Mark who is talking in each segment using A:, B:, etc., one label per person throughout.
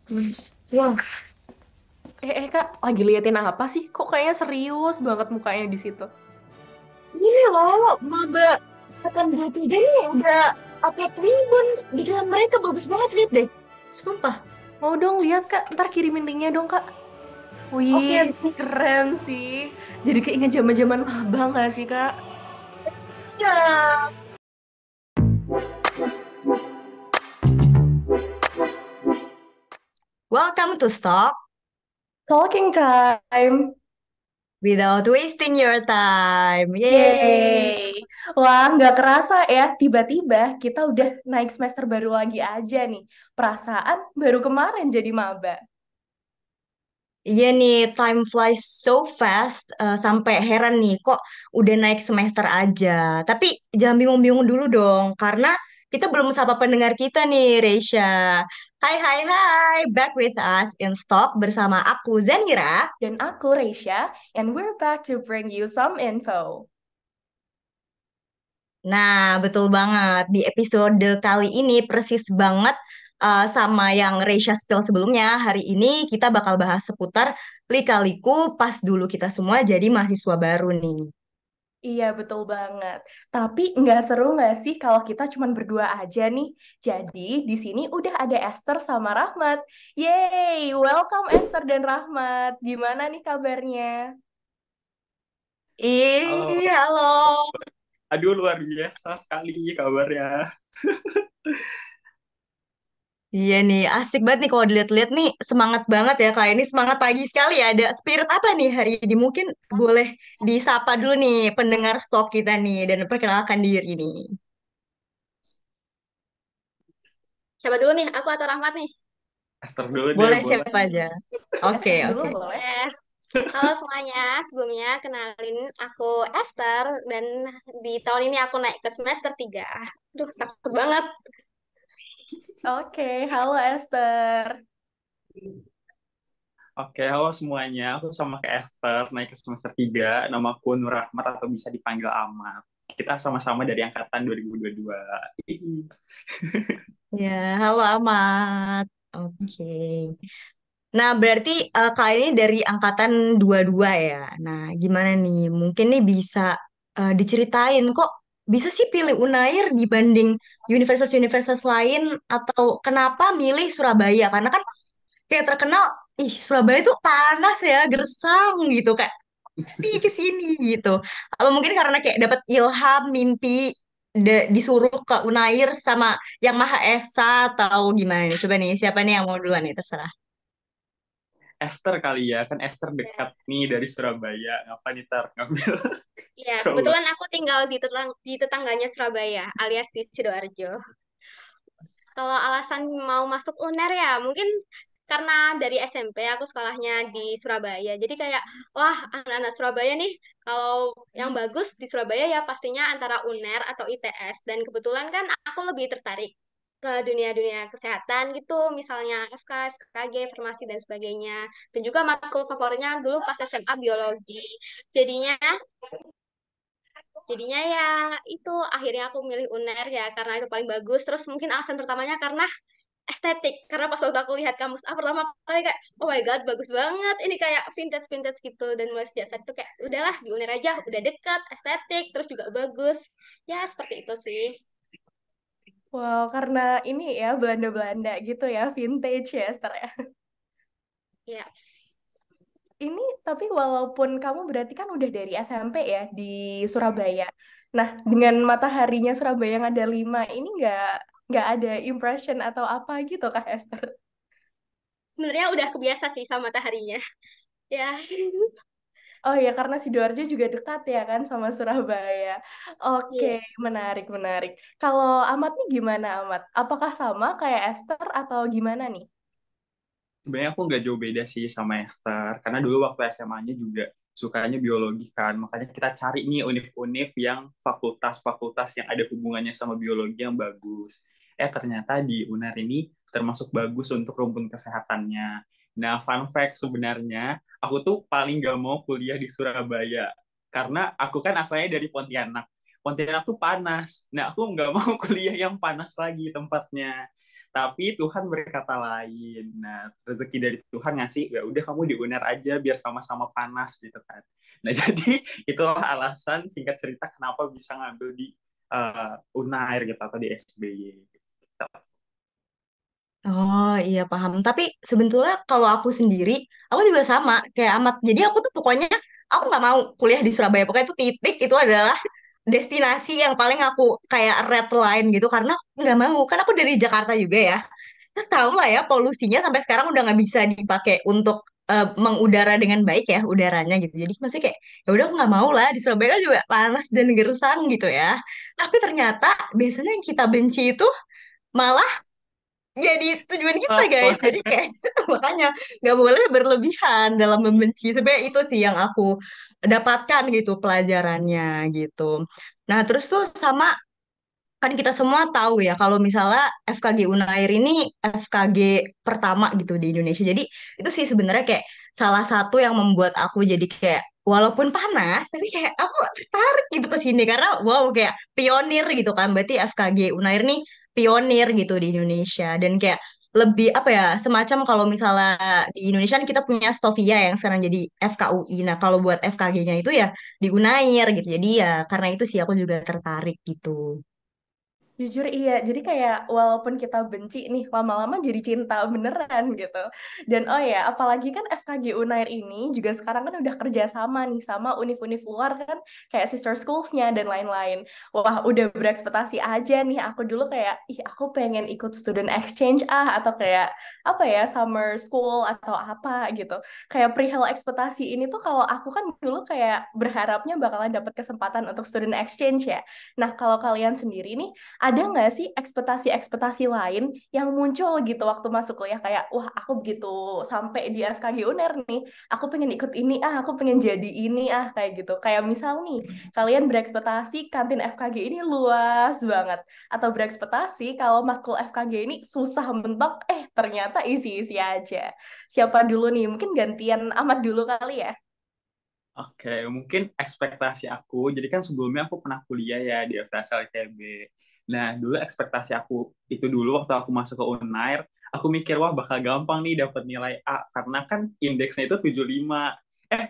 A: Wah, Kak, lagi liatin apa sih? Kok kayaknya serius banget mukanya di situ?
B: Ini loh, maba akan 23 nih udah upload ribbon di dalam mereka bagus banget lihat deh. Sumpah.
A: Mau dong lihat, Kak. Ntar kirimin linknya dong, Kak.
B: Oke,
A: Wih, keren sih. Jadi keinget zaman-zaman maba nggak sih, Kak?
B: ya. Welcome to Stock
A: Talking time.
B: without wasting your time. Yay!
A: Yeay. Wah, nggak kerasa ya. Tiba-tiba kita udah naik semester baru lagi aja nih. Perasaan baru kemarin jadi maba.
B: Iya nih, time flies so fast. Sampai heran nih, kok udah naik semester aja. Tapi jangan bingung-bingung dulu dong, karena kita belum sapa pendengar kita nih, Reisha. Hai, hai, hai. Back with us in Stock bersama aku, Zenira.
A: Dan aku, Reisha, and we're back to bring you some info.
B: Nah, betul banget. Di episode kali ini persis banget sama yang Reisha spill sebelumnya. Hari ini kita bakal bahas seputar lika-liku pas dulu kita semua jadi mahasiswa baru nih.
A: Iya, betul banget. Tapi nggak seru nggak sih kalau kita cuma berdua aja nih? Jadi di sini udah ada Esther sama Rahmat. Yeay, welcome Esther dan Rahmat. Gimana nih kabarnya?
B: Ih,
C: Halo,
B: halo.
C: aduh luar biasa sekali kabarnya.
B: Iya nih, asik banget nih kalau dilihat-lihat nih, semangat banget ya kayak ini semangat pagi sekali ya. Ada spirit apa nih hari ini? Mungkin boleh disapa dulu nih pendengar stok kita nih dan perkenalkan diri nih.
D: Siapa dulu nih? Aku atau Rahmat nih?
C: Esther dulu deh,
B: Boleh
C: boleh.
B: siapa aja? Oke,
A: Esther dulu
B: oke.
A: boleh?
D: Boleh. Halo semuanya, sebelumnya kenalin aku Esther dan di tahun ini aku naik ke semester 3. Aduh, takut banget.
A: Oke, halo Esther.
C: Oke, halo semuanya. Aku sama kayak Esther, naik ke semester 3. Namaku Nur Rahmat atau bisa dipanggil Ahmad. Kita sama-sama dari angkatan 2022. Ih.
B: Ya, halo Ahmad. Oke. Nah, berarti kali ini dari angkatan 22 ya. Nah, gimana nih? Mungkin nih bisa diceritain kok bisa sih pilih Unair dibanding universitas-universitas lain atau kenapa milih Surabaya? Karena kan kayak terkenal, ih Surabaya tuh panas ya, gersang gitu kayak ke sini gitu. Apa mungkin karena kayak dapat ilham, mimpi disuruh ke Unair sama yang Maha Esa atau gimana nih? Coba nih, siapa nih yang mau duluan nih? Terserah.
C: Esther kali ya, kan Esther
D: Ya,
C: dekat nih dari Surabaya. Ngapa nih Tar ngambil
D: ya,
C: Surabaya?
D: kebetulan aku tinggal di tetangganya Surabaya, alias di Sidoarjo. Kalau alasan mau masuk UNER ya, mungkin karena dari SMP aku sekolahnya di Surabaya. Jadi kayak, wah anak-anak Surabaya nih, kalau yang bagus di Surabaya ya pastinya antara UNER atau ITS. Dan kebetulan kan aku lebih tertarik ke dunia-dunia kesehatan gitu, misalnya FK, FKG, farmasi, dan sebagainya. Dan juga matkul favoritnya dulu pas SMA biologi. Jadinya Jadinya ya itu akhirnya aku milih UNER ya karena itu paling bagus. Terus mungkin alasan pertamanya karena estetik. Karena pas waktu aku lihat kamus A pertama kali kayak oh my god bagus banget. Ini kayak vintage vintage gitu dan mulai sejak saat itu kayak udahlah di UNER aja udah dekat estetik terus juga bagus. Ya seperti itu sih.
A: Wow, karena ini ya Belanda-Belanda gitu ya, vintage ya Esther ya.
D: Ya.
A: Ini tapi walaupun kamu berarti kan udah dari SMP ya di Surabaya. Nah, dengan mataharinya Surabaya yang ada 5 ini nggak ada impression atau apa gitu Kak Esther?
D: Sebenarnya udah kebiasa sih sama mataharinya. Ya.
A: Oh ya, karena Sidoarjo juga dekat ya kan sama Surabaya. Oke,
D: Iya.
A: menarik, menarik. Kalau Amat nih gimana Amat? Apakah sama kayak Esther atau gimana nih?
C: Sebenarnya aku nggak jauh beda sih sama Esther, karena dulu waktu SMA-nya juga sukanya biologi kan, makanya kita cari nih univ-univ yang fakultas-fakultas yang ada hubungannya sama biologi yang bagus. Ternyata di UNER ini termasuk bagus untuk rumpun kesehatannya. Nah, fun fact sebenarnya, aku tuh paling gak mau kuliah di Surabaya, karena aku kan asalnya dari Pontianak. Pontianak tuh panas. Nah, aku nggak mau kuliah yang panas lagi tempatnya. Tapi Tuhan berkata lain. Nah, rezeki dari Tuhan ngasih, ya udah kamu di UNER aja biar sama-sama panas gitu kan. Nah, jadi itulah alasan singkat cerita kenapa bisa ngambil di UNAIR gitu atau di SBY. Gitu.
B: Oh iya paham. Tapi sebetulnya kalau aku sendiri, aku juga sama kayak Amat. Jadi aku tuh pokoknya aku nggak mau kuliah di Surabaya. Pokoknya itu titik itu adalah destinasi yang paling aku kayak red line gitu karena aku nggak mau. Kan aku dari Jakarta juga ya. Kita tahu lah ya polusinya sampai sekarang udah nggak bisa dipakai untuk mengudara dengan baik ya udaranya gitu. Jadi maksudnya kayak ya udah aku nggak mau lah di Surabaya kan juga panas dan gersang gitu ya. Tapi ternyata biasanya yang kita benci itu malah jadi tujuan kita guys. Jadi kayak makanya nggak boleh berlebihan dalam membenci. Sebenarnya itu sih yang aku dapatkan gitu pelajarannya gitu. Nah terus tuh sama kan kita semua tahu ya kalau misalnya FKG Unair ini FKG pertama gitu di Indonesia. Jadi itu sih sebenarnya kayak salah satu yang membuat aku jadi kayak walaupun panas tapi kayak aku tertarik gitu ke sini karena wow kayak pionir gitu kan. Berarti FKG Unair nih pionir gitu di Indonesia dan kayak lebih apa ya semacam kalau misalnya di Indonesia kan kita punya Stovia yang sekarang jadi FKUI. Nah, kalau buat FKG-nya itu ya di Unair gitu. Jadi ya karena itu sih aku juga tertarik gitu.
A: Jujur iya, jadi kayak walaupun kita benci nih, lama-lama jadi cinta beneran gitu. Dan oh ya, apalagi kan FKG Unair ini juga sekarang kan udah kerja sama nih sama univ-univ luar kan, kayak sister schools-nya dan lain-lain. Wah, udah berekspektasi aja nih, aku dulu kayak, ih aku pengen ikut student exchange atau kayak, apa ya, summer school atau apa gitu. Kayak perihal ekspektasi ini tuh kalau aku kan dulu kayak berharapnya bakalan dapat kesempatan untuk student exchange ya. Nah, kalau kalian sendiri nih, ada nggak sih ekspektasi-ekspektasi lain yang muncul gitu waktu masuk kuliah kayak wah aku begitu sampai di FKG UNER nih aku pengen ikut ini aku pengen jadi ini kayak gitu kayak misal nih kalian berekspektasi kantin FKG ini luas banget atau berekspektasi kalau matkul FKG ini susah mentok ternyata isi-isi aja. Siapa dulu nih, mungkin gantian Ahmad dulu kali ya.
C: Oke, mungkin ekspektasi aku, jadi kan sebelumnya aku pernah kuliah ya di FTS LKB. Nah, dulu ekspektasi aku itu dulu waktu aku masuk ke Unair, aku mikir wah bakal gampang nih dapat nilai A karena kan indeksnya itu 75.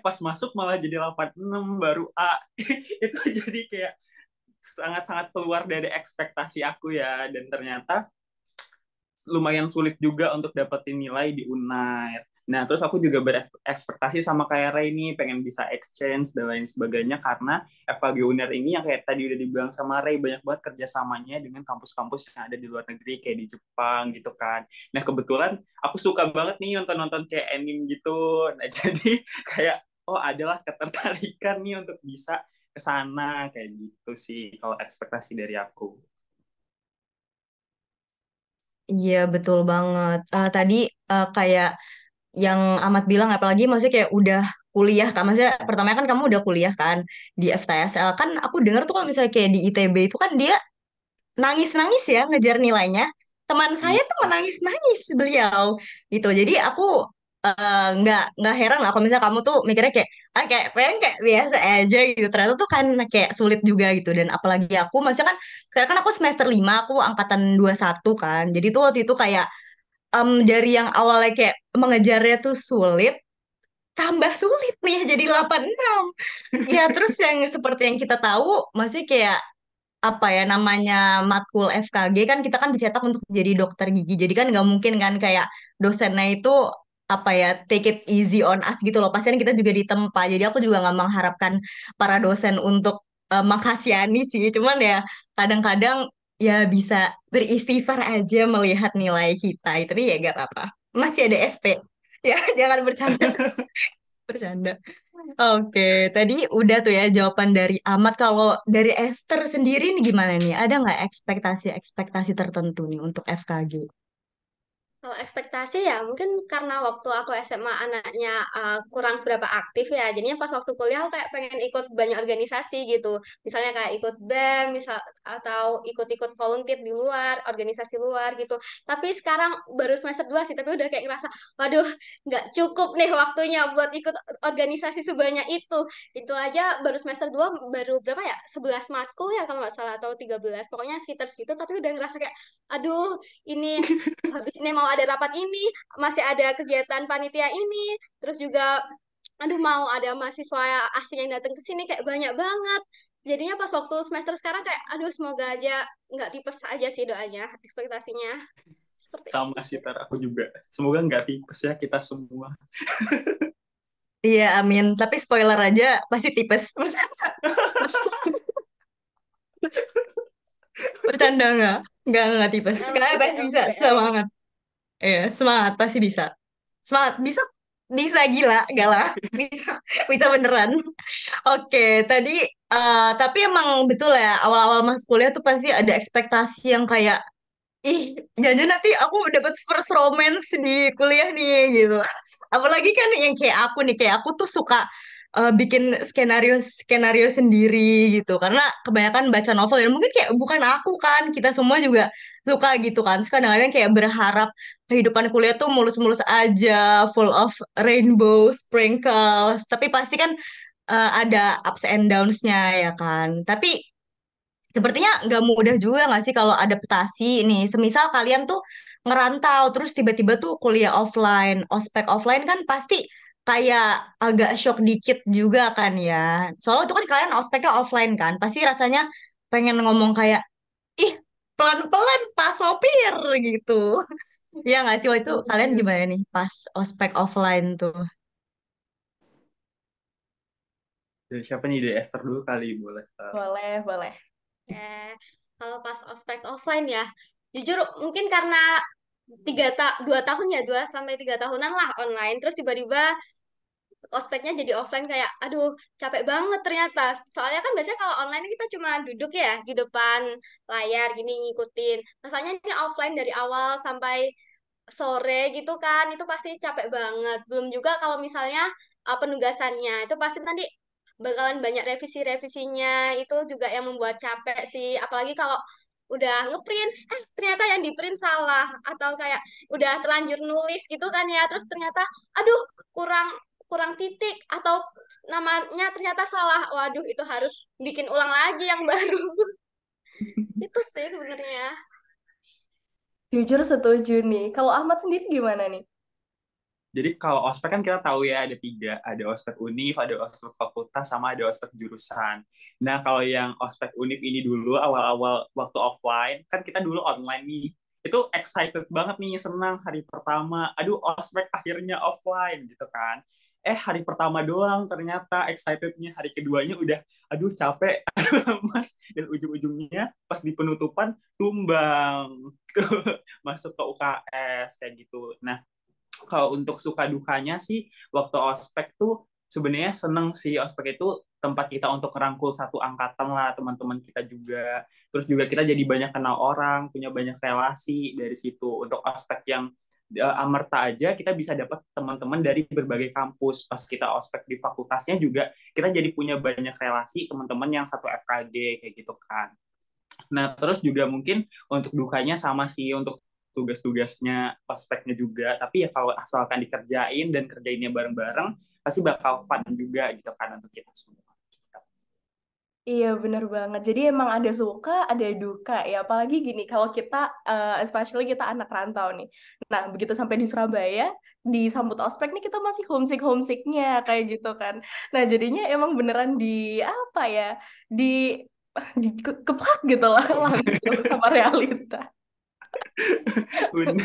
C: Pas masuk malah jadi 86 baru A. Itu jadi kayak sangat-sangat keluar dari ekspektasi aku ya dan ternyata lumayan sulit juga untuk dapetin nilai di Unair. Nah, terus aku juga berekspektasi sama kayak Ray ini, pengen bisa exchange dan lain sebagainya, karena FKG Unair ini yang kayak tadi udah dibilang sama Ray, banyak banget kerjasamanya dengan kampus-kampus yang ada di luar negeri, kayak di Jepang gitu kan. Nah, kebetulan aku suka banget nih nonton-nonton kayak anime gitu. Nah, jadi kayak, oh adalah ketertarikan nih untuk bisa ke sana, kayak gitu sih kalau ekspektasi dari aku.
B: Iya betul banget. Tadi kayak yang Amat bilang apalagi maksudnya kayak udah kuliah kan maksudnya pertamanya kan kamu udah kuliah kan di FTSL kan aku dengar tuh kalau misalnya kayak di ITB itu kan dia nangis-nangis ya ngejar nilainya. Teman saya tuh
C: Iya.
B: menangis-nangis beliau gitu. Jadi aku nggak heran lah kalau misalnya kamu tuh mikirnya kayak kayak pengen kayak biasa aja gitu. Ternyata tuh kan kayak sulit juga gitu. Dan apalagi aku maksudnya kan sekarang kan aku semester 5 aku angkatan 21 kan. Jadi tuh waktu itu kayak dari yang awalnya kayak mengejarnya tuh sulit tambah sulit nih jadi 86. Ya terus yang seperti yang kita tahu masih kayak apa ya namanya matkul FKG kan kita kan dicetak untuk jadi dokter gigi. Jadi kan nggak mungkin kan kayak dosennya itu apa ya take it easy on us gitu loh. Pasien kita juga ditempa. Jadi aku juga nggak mengharapkan para dosen untuk menghasihani sih. Cuman ya kadang-kadang ya bisa beristighfar aja melihat nilai kita. Tapi ya gak apa-apa. Masih ada SP. Ya jangan bercanda. Bercanda. Oke, tadi udah tuh ya jawaban dari Ahmad. Kalau dari Esther sendiri nih gimana nih? Ada nggak ekspektasi-ekspektasi tertentu nih untuk FKG?
D: Kalau ekspektasi ya mungkin karena waktu aku SMA anaknya kurang seberapa aktif ya. Jadinya pas waktu kuliah aku kayak pengen ikut banyak organisasi gitu. Misalnya kayak ikut BEM, misal atau ikut-ikut volunteer di luar, organisasi luar gitu. Tapi sekarang baru semester 2 sih, tapi udah kayak ngerasa, waduh, nggak cukup nih waktunya buat ikut organisasi sebanyak itu. Itu aja baru semester 2 baru berapa ya? 11 matkul ya kalau nggak salah atau 13. Pokoknya sekitar segitu, tapi udah ngerasa kayak, aduh, ini habis ini mau ada rapat ini, masih ada kegiatan panitia ini, terus juga aduh mau ada mahasiswa asing yang datang ke sini kayak banyak banget. Jadinya pas waktu semester sekarang kayak aduh semoga aja nggak tipes aja sih doanya, ekspektasinya. Seperti
C: Sama
D: itu
C: sih
D: sih.
C: Tar, aku juga. Semoga nggak tipes ya kita semua.
B: Iya, amin. Tapi spoiler aja, pasti tipes. Bercanda nggak? Nggak tipes. Karena pasti bisa
D: LDR.
B: semangat. Iya, semangat pasti bisa. Semangat bisa, bisa gila, gak lah, bisa, bisa beneran. Oke, tadi tapi emang betul ya awal-awal masuk kuliah tuh pasti ada ekspektasi yang kayak ih, jangan nanti aku dapat first romance di kuliah nih gitu. Apalagi kan yang kayak aku tuh suka bikin skenario skenario sendiri gitu. Karena kebanyakan baca novel ya mungkin kayak bukan aku kan, kita semua juga suka gitu kan. Terus kadang-kadang kayak berharap kehidupan kuliah tuh mulus-mulus aja, full of rainbow sprinkles. Tapi pasti kan ada ups and downs-nya ya kan. Tapi sepertinya nggak mudah juga nggak sih kalau adaptasi nih. Semisal kalian tuh ngerantau terus tiba-tiba tuh kuliah offline, ospek offline kan pasti kayak agak shock dikit juga kan ya. Soalnya itu kan kalian ospeknya offline kan, pasti rasanya pengen ngomong kayak ih pelan-pelan Pak Sopir gitu. Ya nggak sih waktu itu kalian
A: Setuju.
B: gimana nih pas ospek offline tuh?
C: Dari siapa nih? Dari Esther dulu kali, boleh Tar.
A: Boleh, boleh.
D: Ya, kalau pas ospek offline ya, jujur mungkin karena 2 tahun ya, 2 sampai 3 tahunan lah online, terus tiba-tiba ospeknya jadi offline kayak aduh capek banget ternyata soalnya kan biasanya kalau online kita cuma duduk ya di depan layar gini ngikutin rasanya ini offline dari awal sampai sore gitu kan itu pasti capek banget belum juga kalau misalnya penugasannya itu pasti nanti bakalan banyak revisi-revisinya itu juga yang membuat capek sih apalagi kalau udah ngeprint ternyata yang di print salah atau kayak udah terlanjur nulis gitu kan ya terus ternyata aduh kurang kurang titik atau namanya ternyata salah. Waduh, itu harus bikin ulang lagi yang baru. Itu sih sebenarnya.
A: Jujur setuju nih. Kalau Ahmad sendiri gimana nih?
C: Jadi kalau ospek kan kita tahu ya ada tiga, ada ospek univ, ada ospek fakultas, sama ada ospek jurusan. Nah kalau yang ospek univ ini dulu awal-awal waktu offline, kan kita dulu online nih. Itu excited banget nih, senang hari pertama. Aduh ospek akhirnya offline gitu kan. Hari pertama doang ternyata excitednya, hari keduanya udah aduh capek, aduh mas. Dan ujung-ujungnya pas di penutupan tumbang, tuh masuk ke UKS kayak gitu. Nah kalau untuk suka dukanya sih waktu ospek tuh sebenarnya seneng sih ospek itu tempat kita untuk merangkul satu angkatan lah teman-teman kita juga terus juga kita jadi banyak kenal orang punya banyak relasi dari situ untuk ospek yang amerta aja kita bisa dapat teman-teman dari berbagai kampus pas kita ospek di fakultasnya juga kita jadi punya banyak relasi teman-teman yang satu FKG kayak gitu kan. Nah, terus juga mungkin untuk dukanya sama sih untuk tugas-tugasnya, ospeknya juga. Tapi ya kalau asalkan dikerjain dan kerjainnya bareng-bareng, pasti bakal fun juga gitu kan untuk kita semua.
A: Iya, bener banget. Jadi emang ada suka, ada duka ya. Apalagi gini, kalau kita, especially kita anak rantau nih. Nah, begitu sampai di Surabaya, disambut ospek nih kita masih homesick-homesicknya kayak gitu kan. Nah, jadinya emang beneran di, apa ya, di, keplak gitu lah langsung sama realita.
C: Bener.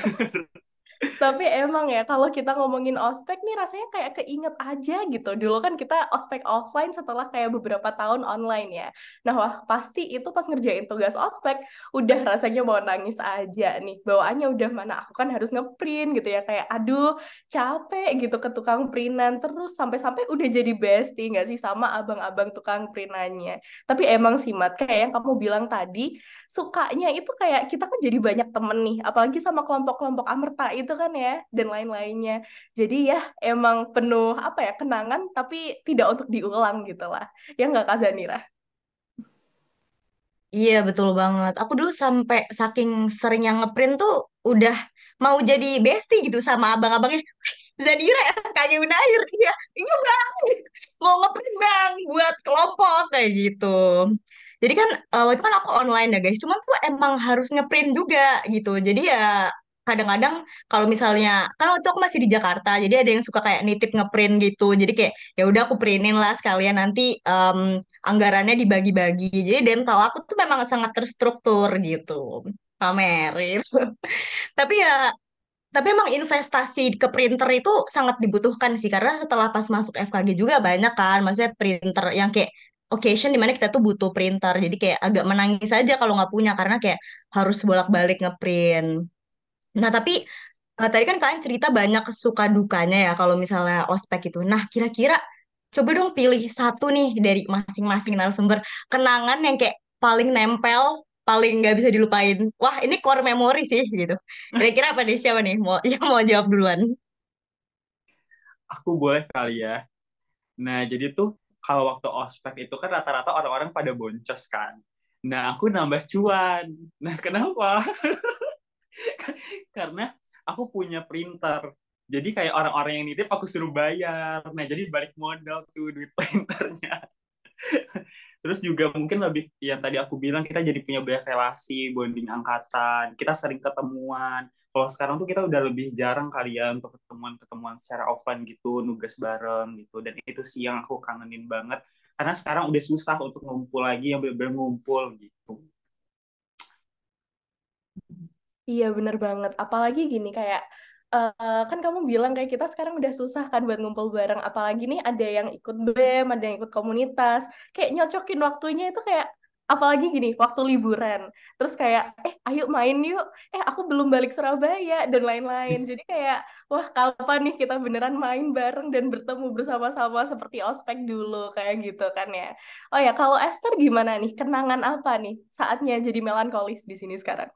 A: Tapi emang ya kalau kita ngomongin ospek nih rasanya kayak keinget aja gitu. Dulu kan kita ospek offline setelah kayak beberapa tahun online ya. Nah, wah pasti itu pas ngerjain tugas ospek udah rasanya mau nangis aja nih. Bawaannya udah mana aku kan harus ngeprint gitu ya kayak aduh capek gitu ke tukang printan terus sampai-sampai udah jadi bestie nggak sih sama abang-abang tukang printannya. Tapi emang sih Mat kayak yang kamu bilang tadi sukanya itu kayak kita kan jadi banyak temen nih, apalagi sama kelompok-kelompok Amerta itu kan ya, dan lain-lainnya. Jadi ya emang penuh apa ya kenangan, tapi tidak untuk diulang gitu lah. Ya nggak Kak Zanira?
B: Iya betul banget. Aku dulu sampai saking sering yang ngeprint tuh udah mau jadi bestie gitu sama abang-abangnya. Zadira ya kayak Unair dia. Iya bang, mau ngeprint bang buat kelompok kayak gitu. Jadi kan waktu itu kan aku online ya guys. Cuman tuh emang harus ngeprint juga gitu. Jadi ya kadang-kadang kalau misalnya kan waktu itu aku masih di Jakarta, jadi ada yang suka kayak nitip ngeprint gitu. Jadi kayak ya udah aku printin lah sekalian nanti anggarannya dibagi-bagi. Jadi dental aku tuh memang sangat terstruktur gitu. Pamerin. Tapi ya tapi emang investasi ke printer itu sangat dibutuhkan sih karena setelah pas masuk FKG juga banyak kan, maksudnya printer yang kayak occasion dimana kita tuh butuh printer, jadi kayak agak menangis aja kalau nggak punya karena kayak harus bolak-balik ngeprint. Nah tapi tadi kan kalian cerita banyak suka dukanya ya kalau misalnya ospek itu. Nah kira-kira coba dong pilih satu nih dari masing-masing narasumber kenangan yang kayak paling nempel, paling nggak bisa dilupain. Wah ini core memory sih gitu. Kira-kira apa nih siapa nih mau yang mau jawab duluan?
C: Aku boleh kali ya. Nah, jadi tuh kalau waktu ospek itu kan rata-rata orang-orang pada boncos kan. Nah, aku nambah cuan. Nah, kenapa? Karena aku punya printer. Jadi kayak orang-orang yang nitip aku suruh bayar. Nah, jadi balik modal tuh duit printernya. Terus juga mungkin lebih yang tadi aku bilang kita jadi punya banyak relasi, bonding angkatan, kita sering ketemuan. Kalau sekarang tuh kita udah lebih jarang kali ya untuk ketemuan-ketemuan secara offline gitu, nugas bareng gitu. Dan itu sih yang aku kangenin banget. Karena sekarang udah susah untuk ngumpul lagi yang benar-benar ngumpul gitu.
A: Iya bener banget. Apalagi gini kayak kan kamu bilang kayak kita sekarang udah susah kan buat ngumpul bareng. Apalagi nih ada yang ikut BEM, ada yang ikut komunitas. Kayak nyocokin waktunya itu kayak apalagi gini waktu liburan. Terus kayak ayo main yuk. Aku belum balik Surabaya dan lain-lain. Jadi kayak wah kapan nih kita beneran main bareng dan bertemu bersama-sama seperti ospek dulu kayak gitu kan ya. Oh ya kalau Esther gimana nih? Kenangan apa nih saatnya jadi melankolis di sini sekarang?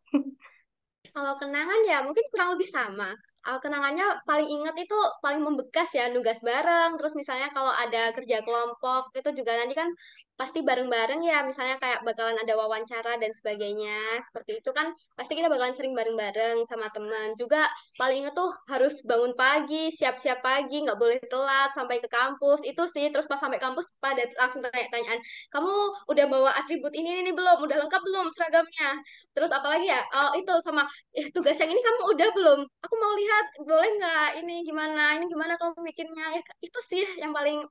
D: Kalau kenangan ya mungkin kurang lebih sama. Kenangannya paling ingat itu paling membekas ya nugas bareng. Terus misalnya kalau ada kerja kelompok itu juga nanti kan pasti bareng-bareng ya. Misalnya kayak bakalan ada wawancara dan sebagainya. Seperti itu kan pasti kita bakalan sering bareng-bareng sama teman. Juga paling ingat tuh harus bangun pagi, siap-siap pagi, nggak boleh telat sampai ke kampus. Itu sih. Terus pas sampai kampus pada langsung tanya-tanyaan, kamu udah bawa atribut ini belum? Udah lengkap belum seragamnya? Terus apalagi ya? Oh itu sama tugas yang ini kamu udah belum? Aku mau lihat, boleh nggak? Ini gimana kamu bikinnya? Ya, itu sih yang paling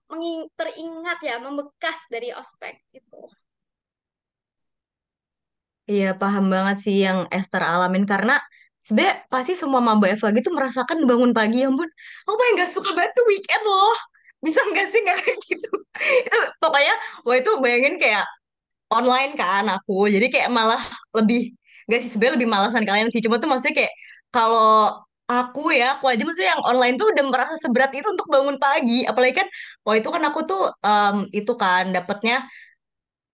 D: teringat ya, membekas dari ospek itu.
B: Iya paham banget sih yang Esther alamin karena sebenarnya pasti semua maba FKG tuh merasakan bangun pagi ya ampun. Aku paling gak suka banget tuh weekend loh. Bisa nggak sih nggak kayak gitu? Itu pokoknya wah itu bayangin kayak online kan aku jadi kayak malah lebih gak sih sebenarnya lebih malasan kalian sih cuma tuh maksudnya kayak kalau aku aja maksudnya yang online tuh udah merasa seberat itu untuk bangun pagi apalagi kan wah itu kan aku tuh itu kan dapetnya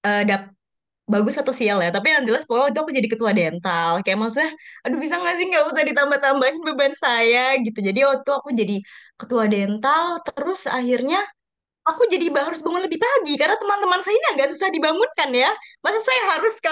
B: dap bagus atau sial ya tapi yang jelas pokoknya itu aku jadi ketua dental kayak maksudnya aduh bisa nggak sih nggak usah ditambah-tambahin beban saya gitu jadi waktu aku jadi ketua dental terus akhirnya aku jadi harus bangun lebih pagi karena teman-teman saya ini agak susah dibangunkan ya. Masa saya harus ke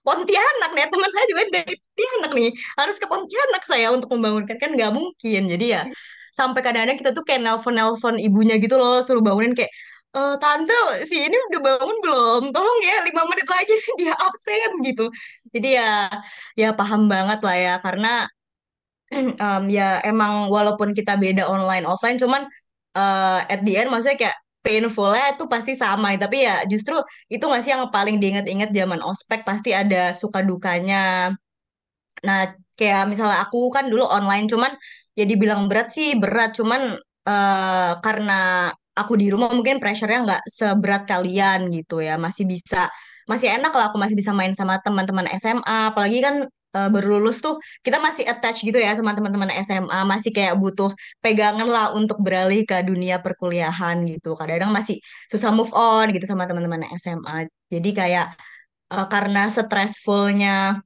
B: Pontianak nih, teman saya juga dari Pontianak nih, harus ke Pontianak saya untuk membangunkan kan nggak mungkin. Jadi ya sampai kadang-kadang kita tuh kayak nelpon-nelpon ibunya gitu loh, suruh bangunin kayak Tante, si ini udah bangun belum? Tolong ya, 5 menit lagi dia absen gitu. Jadi ya, ya paham banget lah ya, karena ya emang walaupun kita beda online offline cuman at the end maksudnya kayak painfulnya itu pasti sama tapi ya justru itu nggak sih yang paling diingat-ingat zaman ospek pasti ada suka dukanya. Nah kayak misalnya aku kan dulu online cuman ya dibilang berat sih berat, cuman karena aku di rumah mungkin pressure-nya nggak seberat kalian gitu ya, masih enak lah, aku masih bisa main sama teman-teman SMA, apalagi kan baru lulus tuh kita masih attach gitu ya sama teman-teman SMA, masih kayak butuh pegangan lah untuk beralih ke dunia perkuliahan gitu, kadang-kadang masih susah move on gitu sama teman-teman SMA. Jadi kayak karena stressfulnya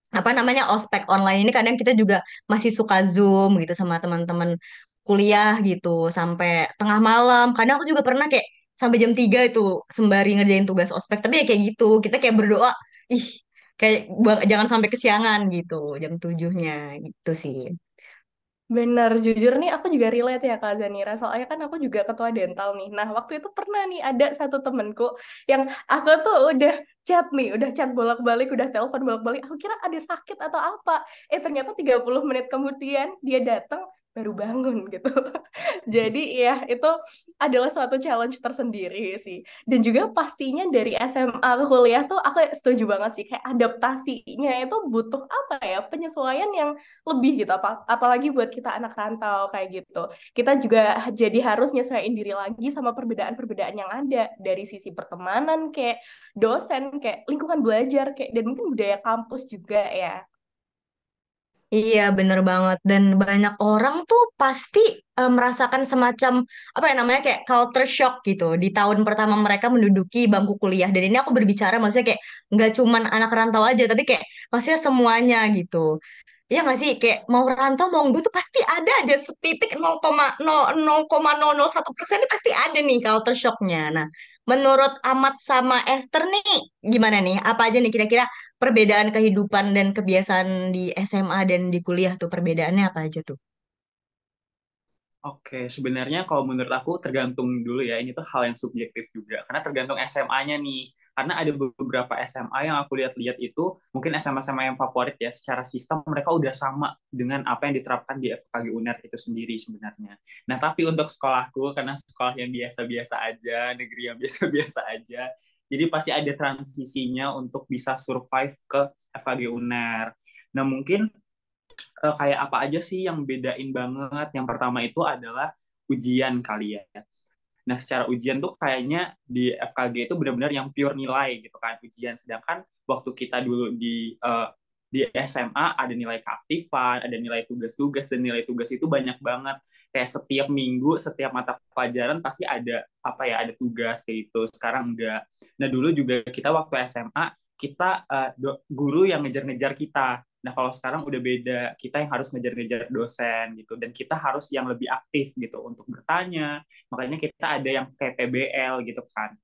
B: apa namanya ospek online ini, kadang kita juga masih suka Zoom gitu sama teman-teman kuliah gitu sampai tengah malam. Kadang aku juga pernah kayak sampai jam 3 itu sembari ngerjain tugas ospek. Tapi ya kayak gitu, kita kayak berdoa, ih kayak jangan sampai kesiangan gitu jam 7-nya gitu sih.
A: Bener, jujur nih aku juga relate ya Kak Zanira. Soalnya kan aku juga ketua dental nih. Nah, waktu itu pernah nih ada satu temenku yang aku tuh udah chat nih, udah chat bolak-balik, udah telepon bolak-balik. Aku kira ada sakit atau apa. Ternyata 30 menit kemudian dia datang baru bangun gitu. Jadi ya itu adalah suatu challenge tersendiri sih. Dan juga pastinya dari SMA ke kuliah tuh aku setuju banget sih kayak adaptasinya itu butuh apa ya, penyesuaian yang lebih gitu, apalagi buat kita anak rantau kayak gitu. Kita juga jadi harus nyesuaiin diri lagi sama perbedaan-perbedaan yang ada dari sisi pertemanan kayak dosen kayak lingkungan belajar kayak dan mungkin budaya kampus juga ya.
B: Iya, bener banget. Dan banyak orang tuh pasti merasakan semacam apa ya namanya kayak culture shock gitu di tahun pertama mereka menduduki bangku kuliah. Dan ini aku berbicara maksudnya kayak nggak cuman anak rantau aja, tapi kayak maksudnya semuanya gitu. Iya nggak sih? Kayak mau rantau mau enggak tuh pasti ada aja setitik 0,001% ini pasti ada nih culture shocknya. Nah, menurut Amat sama Esther nih gimana nih? Apa aja nih kira-kira perbedaan kehidupan dan kebiasaan di SMA dan di kuliah tuh perbedaannya apa aja tuh?
C: Oke, sebenarnya kalau menurut aku tergantung dulu ya, ini tuh hal yang subjektif juga. Karena tergantung SMA-nya nih. Karena ada beberapa SMA yang aku lihat-lihat itu, mungkin SMA-SMA yang favorit ya, secara sistem mereka udah sama dengan apa yang diterapkan di FKG UNER itu sendiri sebenarnya. Nah, tapi untuk sekolahku, karena sekolah yang biasa-biasa aja, negeri yang biasa-biasa aja, jadi pasti ada transisinya untuk bisa survive ke FKG UNER. Nah, mungkin kayak apa aja sih yang bedain banget? Yang pertama itu adalah ujian kali ya. Nah, secara ujian tuh kayaknya di FKG itu benar-benar yang pure nilai gitu kan, ujian. Sedangkan waktu kita dulu di SMA ada nilai keaktifan, ada nilai tugas-tugas, dan nilai tugas itu banyak banget. Kayak setiap minggu, setiap mata pelajaran pasti ada apa ya, ada tugas kayak gitu. Sekarang enggak. Nah, dulu juga kita waktu SMA, kita guru yang ngejar-ngejar kita. Nah, kalau sekarang udah beda, kita yang harus ngejar-ngejar dosen gitu, dan kita harus yang lebih aktif gitu untuk bertanya. Makanya kita ada yang kayak PBL gitu kan.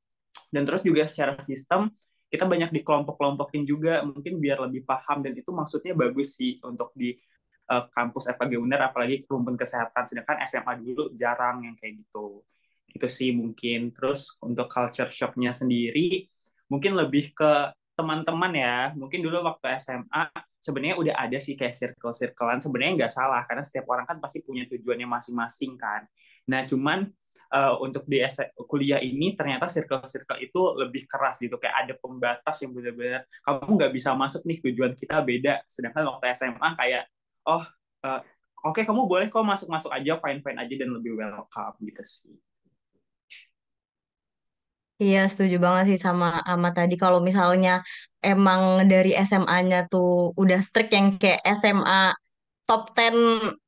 C: Dan terus juga secara sistem kita banyak dikelompok-kelompokin juga mungkin biar lebih paham, dan itu maksudnya bagus sih untuk di kampus FKG UNER, apalagi rumpun kesehatan, sedangkan SMA dulu jarang yang kayak gitu. Itu sih mungkin. Terus untuk culture shock-nya sendiri mungkin lebih ke teman-teman ya. Mungkin dulu waktu SMA sebenarnya udah ada sih kayak circle-circlean, sebenarnya nggak salah karena setiap orang kan pasti punya tujuannya masing-masing kan. Nah, cuman untuk di kuliah ini ternyata circle-circle itu lebih keras gitu, kayak ada pembatas yang benar-benar kamu nggak bisa masuk nih, tujuan kita beda. Sedangkan waktu SMA kayak oh uh, oke, kamu boleh kok masuk-masuk aja, fine-fine aja, dan lebih welcome gitu sih.
B: Iya, setuju banget sih sama Ama tadi. Kalau misalnya emang dari SMA-nya tuh udah strict yang kayak SMA top 10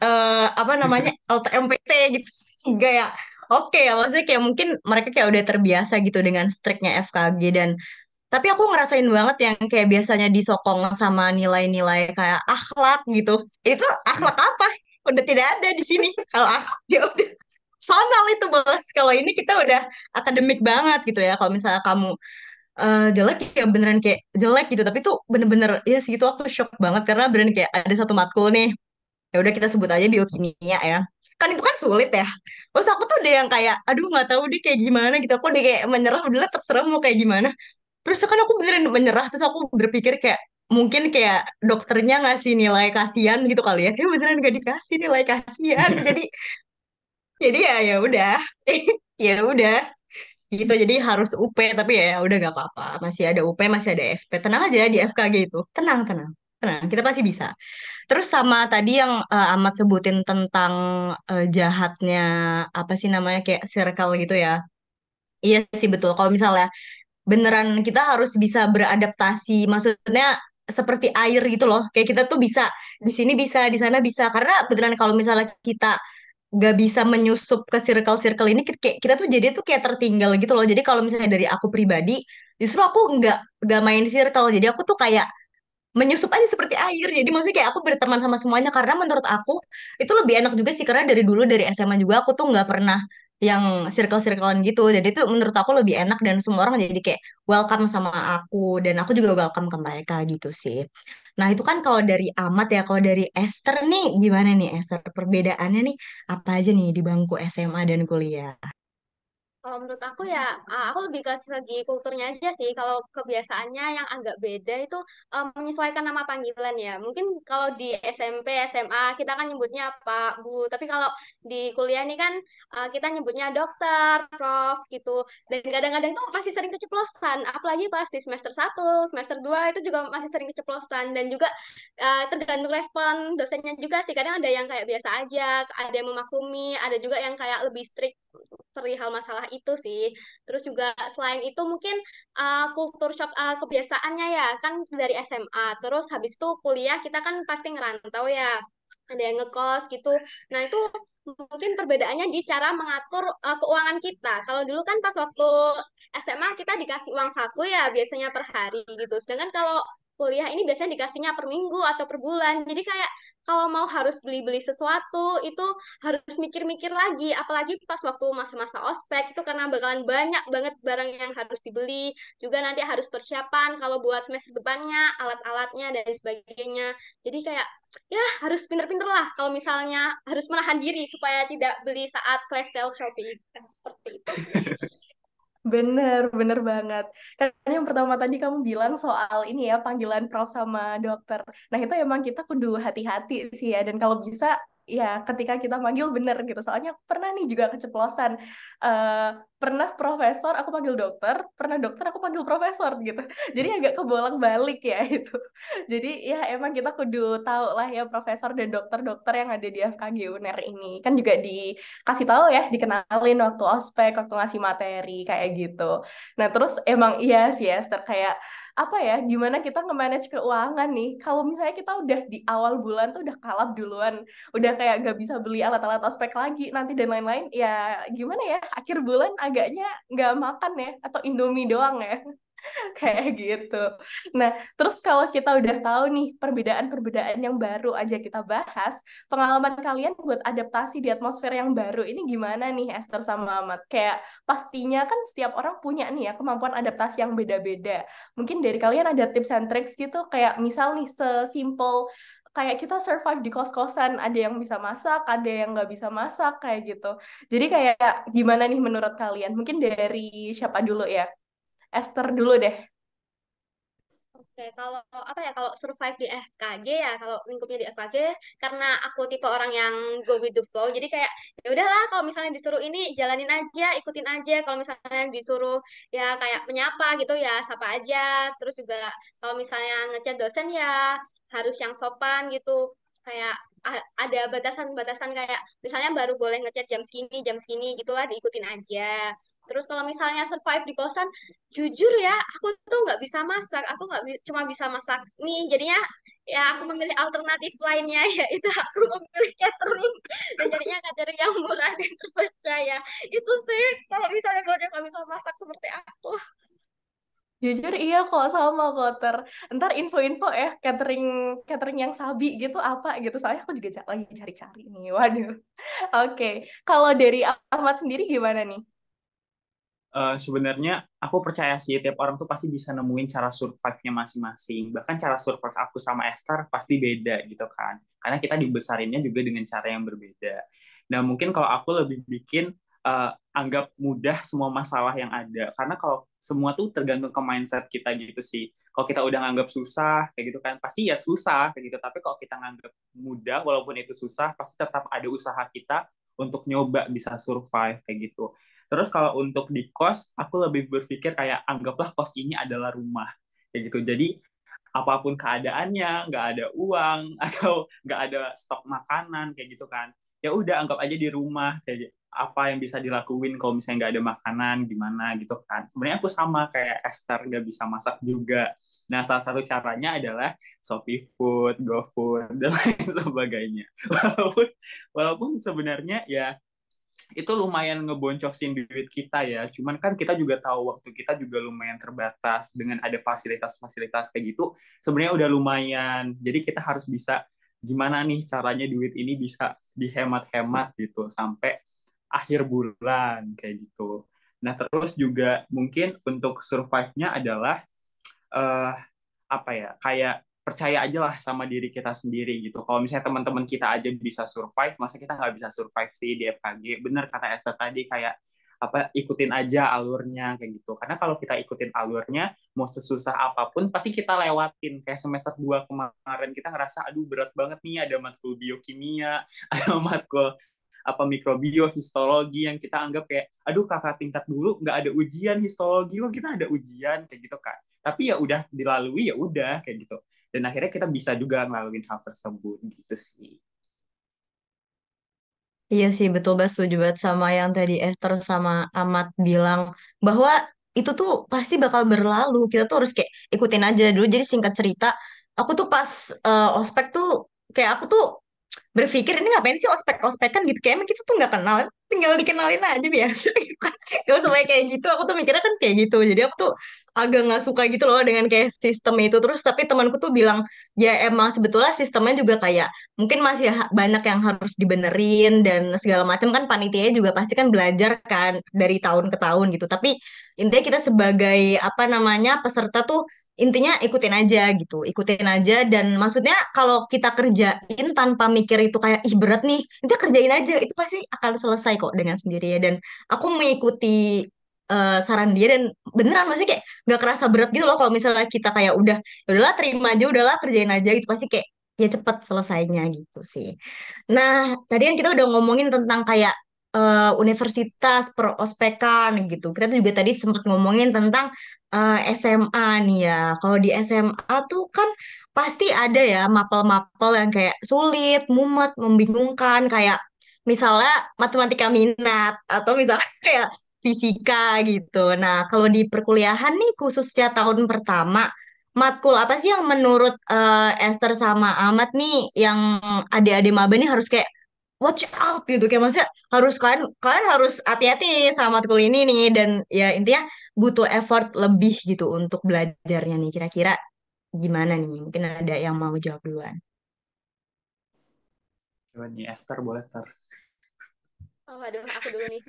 B: apa namanya LTMPT gitu sih. Enggak ya. Oke ya, maksudnya kayak mungkin mereka kayak udah terbiasa gitu dengan strictnya FKG, dan tapi aku ngerasain banget yang kayak biasanya disokong sama nilai-nilai kayak akhlak gitu. Itu akhlak apa? Udah tidak ada di sini. Kalau akhlak ya udah personal itu bos. Kalau ini kita udah akademik banget gitu ya. Kalau misalnya kamu jelek ya beneran kayak jelek gitu. Tapi tuh bener-bener ya segitu aku shock banget karena beneran kayak ada satu matkul nih. Ya udah kita sebut aja biokimia ya. Kan itu kan sulit ya. Terus aku tuh udah yang kayak aduh nggak tahu deh kayak gimana gitu. Aku udah kayak menyerah, udahlah terserah mau kayak gimana. Terus kan aku beneran menyerah, terus aku berpikir kayak mungkin kayak dokternya ngasih nilai kasihan gitu kali ya. Tapi beneran gak dikasih nilai kasihan. Jadi ya ya udah. Ya udah gitu. Jadi harus UP, tapi ya udah gak apa-apa. Masih ada UP, masih ada SP. Tenang aja di FKG itu. Tenang, tenang. Nah, kita pasti bisa. Terus sama tadi yang Ahmad sebutin tentang jahatnya apa sih namanya kayak circle gitu ya. Iya sih betul. Kalau misalnya beneran kita harus bisa beradaptasi, maksudnya seperti air gitu loh. Kayak kita tuh bisa di sini bisa, di sana bisa. Karena beneran kalau misalnya kita gak bisa menyusup ke circle-circle ini, kayak kita tuh jadi tuh kayak tertinggal gitu loh. Jadi kalau misalnya dari aku pribadi, justru aku nggak main circle. Jadi aku tuh kayak menyusup aja seperti air. Jadi maksudnya kayak aku berteman sama semuanya karena menurut aku itu lebih enak juga sih karena dari dulu dari SMA juga aku tuh nggak pernah yang circle-circlean gitu. Jadi itu menurut aku lebih enak dan semua orang jadi kayak welcome sama aku dan aku juga welcome ke mereka gitu sih. Nah, itu kan kalau dari Amat ya, kalau dari Esther nih gimana nih Esther? Perbedaannya nih apa aja nih di bangku SMA dan kuliah?
D: Kalau menurut aku ya, aku lebih ke segi kulturnya aja sih. Kalau kebiasaannya yang agak beda itu menyesuaikan nama panggilan ya. Mungkin kalau di SMP, SMA kita kan nyebutnya Pak, Bu. Tapi kalau di kuliah nih kan kita nyebutnya dokter, Prof gitu. Dan kadang-kadang itu masih sering keceplosan. Apalagi pas di semester 1, semester 2 itu juga masih sering keceplosan. Dan juga tergantung respon dosennya juga sih. Kadang ada yang kayak biasa aja, ada yang memaklumi, ada juga yang kayak lebih strict perihal masalah itu sih. Terus juga selain itu mungkin kultur shock kebiasaannya ya kan dari SMA. Terus habis itu kuliah kita kan pasti ngerantau ya. Ada yang ngekos gitu. Nah, itu mungkin perbedaannya di cara mengatur keuangan kita. Kalau dulu kan pas waktu SMA kita dikasih uang saku ya biasanya per hari gitu. Sedangkan kalau kuliah ini biasanya dikasihnya per minggu atau per bulan. Jadi kayak kalau mau harus beli-beli sesuatu itu harus mikir-mikir lagi, apalagi pas waktu masa-masa ospek itu karena bakalan banyak banget barang yang harus dibeli, juga nanti harus persiapan kalau buat semester depannya, alat-alatnya dan sebagainya. Jadi kayak ya harus pinter-pinter lah kalau misalnya harus menahan diri supaya tidak beli saat flash sale Shopee. Seperti itu sih.
A: Bener, bener banget. Kan yang pertama tadi kamu bilang soal ini ya, panggilan prof sama dokter. Nah, itu emang kita kudu hati-hati sih ya. Dan kalau bisa, ya ketika kita manggil bener gitu. Soalnya pernah nih juga keceplosan. Eh pernah profesor, aku panggil dokter. Pernah dokter, aku panggil profesor gitu. Jadi agak kebolak-balik ya itu. Jadi ya emang kita kudu tahu lah ya profesor dan dokter-dokter yang ada di FKG UNER ini. Kan juga kasih tahu ya, dikenalin waktu ospek, waktu ngasih materi kayak gitu. Nah, terus emang iya sih Esther kayak apa ya, gimana kita nge-manage keuangan nih. Kalau misalnya kita udah di awal bulan tuh udah kalap duluan, udah kayak gak bisa beli alat-alat ospek lagi nanti dan lain-lain, ya gimana ya, akhir bulan agaknya nggak makan ya, atau Indomie doang ya. Kayak gitu. Nah, terus kalau kita udah tahu nih perbedaan-perbedaan yang baru aja kita bahas, pengalaman kalian buat adaptasi di atmosfer yang baru ini gimana nih Esther sama Ahmad? Kayak pastinya kan setiap orang punya nih ya kemampuan adaptasi yang beda-beda. Mungkin dari kalian ada tips and tricks gitu, kayak misal nih sesimpel kayak kita survive di kos-kosan, ada yang bisa masak, ada yang nggak bisa masak, kayak gitu. Jadi kayak gimana nih menurut kalian? Mungkin dari siapa dulu ya? Esther dulu deh.
D: Oke, kalau apa ya, kalau survive di FKG ya, kalau lingkupnya di FKG, karena aku tipe orang yang go with the flow, jadi kayak ya udahlah, kalau misalnya disuruh ini jalanin aja, ikutin aja. Kalau misalnya disuruh ya kayak menyapa gitu ya, sapa aja. Terus juga kalau misalnya ngechat dosen ya harus yang sopan gitu. Kayak ada batasan-batasan kayak misalnya baru boleh ngechat jam segini gitulah diikutin aja. Terus kalau misalnya survive di kosan, jujur ya, aku tuh nggak bisa masak. Aku nggak cuma bisa masak mie. Jadinya ya aku memilih alternatif lainnya, yaitu aku memilih catering. Dan jadinya catering yang murah dan terpercaya. Itu sih kalau misalnya kalau dia nggak bisa masak seperti aku.
A: Jujur iya kok sama kok ntar info-info ya catering catering yang sabi gitu apa gitu soalnya aku juga lagi cari-cari nih waduh. Oke, kalau dari Ahmad sendiri gimana nih?
C: Sebenarnya aku percaya sih tiap orang tuh pasti bisa nemuin cara survive-nya masing-masing. Bahkan cara survive aku sama Esther pasti beda gitu kan. Karena kita dibesarinnya juga dengan cara yang berbeda. Nah, mungkin kalau aku lebih bikin anggap mudah semua masalah yang ada. Karena kalau semua tuh tergantung ke mindset kita gitu sih. Kalau kita udah nganggap susah kayak gitu kan, pasti ya susah kayak gitu. Tapi kalau kita nganggap mudah walaupun itu susah, pasti tetap ada usaha kita untuk nyoba bisa survive kayak gitu. Terus kalau untuk di kos, aku lebih berpikir kayak anggaplah kos ini adalah rumah kayak gitu. Jadi apapun keadaannya, nggak ada uang atau nggak ada stok makanan kayak gitu kan. Ya udah anggap aja di rumah kayak apa yang bisa dilakuin kalau misalnya nggak ada makanan gimana gitu kan. Sebenarnya aku sama kayak Esther nggak bisa masak juga. Nah, salah satu caranya adalah Shopee Food, GoFood, dan lain sebagainya. Walaupun, walaupun sebenarnya ya itu lumayan ngeboncosin duit kita ya. Cuman kan kita juga tahu waktu kita juga lumayan terbatas dengan ada fasilitas-fasilitas kayak gitu. Sebenarnya udah lumayan. Jadi kita harus bisa gimana nih caranya duit ini bisa dihemat-hemat gitu sampai akhir bulan kayak gitu. Nah, terus juga mungkin untuk survive-nya adalah eh, apa ya kayak percaya aja lah sama diri kita sendiri gitu. Kalau misalnya teman-teman kita aja bisa survive, masa kita nggak bisa survive sih di FKG? Bener kata Esther tadi kayak apa ikutin aja alurnya kayak gitu. Karena kalau kita ikutin alurnya, mau sesusah apapun pasti kita lewatin. Kayak semester 2 kemarin kita ngerasa aduh berat banget nih ada matkul biokimia, ada matkul apa mikrobio, histologi yang kita anggap kayak aduh kakak tingkat dulu nggak ada ujian histologi kok kita ada ujian kayak gitu kan. Tapi ya udah dilalui ya udah kayak gitu. Dan akhirnya kita bisa juga ngelaluin hal tersebut gitu sih.
B: Iya sih, betul banget, setuju banget sama yang tadi Esther sama Ahmad bilang bahwa itu tuh pasti bakal berlalu. Kita tuh harus kayak ikutin aja dulu. Jadi singkat cerita, aku tuh pas ospek tuh kayak aku tuh berpikir ini ngapain sih ospek-ospekan gitu, kayak emang kita tuh nggak kenal, tinggal dikenalin aja biasa gitu kan. Gak usah pakai kayak gitu, aku tuh mikirnya kan kayak gitu. Jadi aku tuh agak nggak suka gitu loh dengan kayak sistem itu. Terus tapi temanku tuh bilang ya emang sebetulnya sistemnya juga kayak mungkin masih banyak yang harus dibenerin dan segala macam kan, panitianya juga pasti kan belajar kan dari tahun ke tahun gitu. Tapi intinya kita sebagai apa namanya peserta tuh intinya ikutin aja gitu, ikutin aja. Dan maksudnya kalau kita kerjain tanpa mikir itu kayak ih berat nih, kita kerjain aja, itu pasti akan selesai kok dengan sendirinya. Dan aku mengikuti saran dia dan beneran maksudnya kayak nggak kerasa berat gitu loh kalau misalnya kita kayak udah "Ya udahlah terima aja, udahlah kerjain aja" gitu, pasti kayak ya cepet selesainya gitu sih. Nah, tadi kan kita udah ngomongin tentang kayak universitas perospekan gitu. Kita tuh juga tadi sempat ngomongin tentang SMA nih ya. Kalau di SMA tuh kan pasti ada ya mapel-mapel yang kayak sulit, mumet, membingungkan, kayak misalnya matematika minat atau misalnya kayak fisika gitu. Nah, kalau di perkuliahan nih khususnya tahun pertama, matkul apa sih yang menurut Esther sama Ahmad nih yang adik-adik maba nih harus kayak watch out gitu, kayak maksudnya harus kalian kalian harus hati-hati sama matkul ini nih, dan ya intinya butuh effort lebih gitu untuk belajarnya nih, kira-kira gimana nih? Mungkin ada yang mau jawab duluan.
C: Coba nih Esther boleh ter.
D: Oh, aduh, aku dulu nih.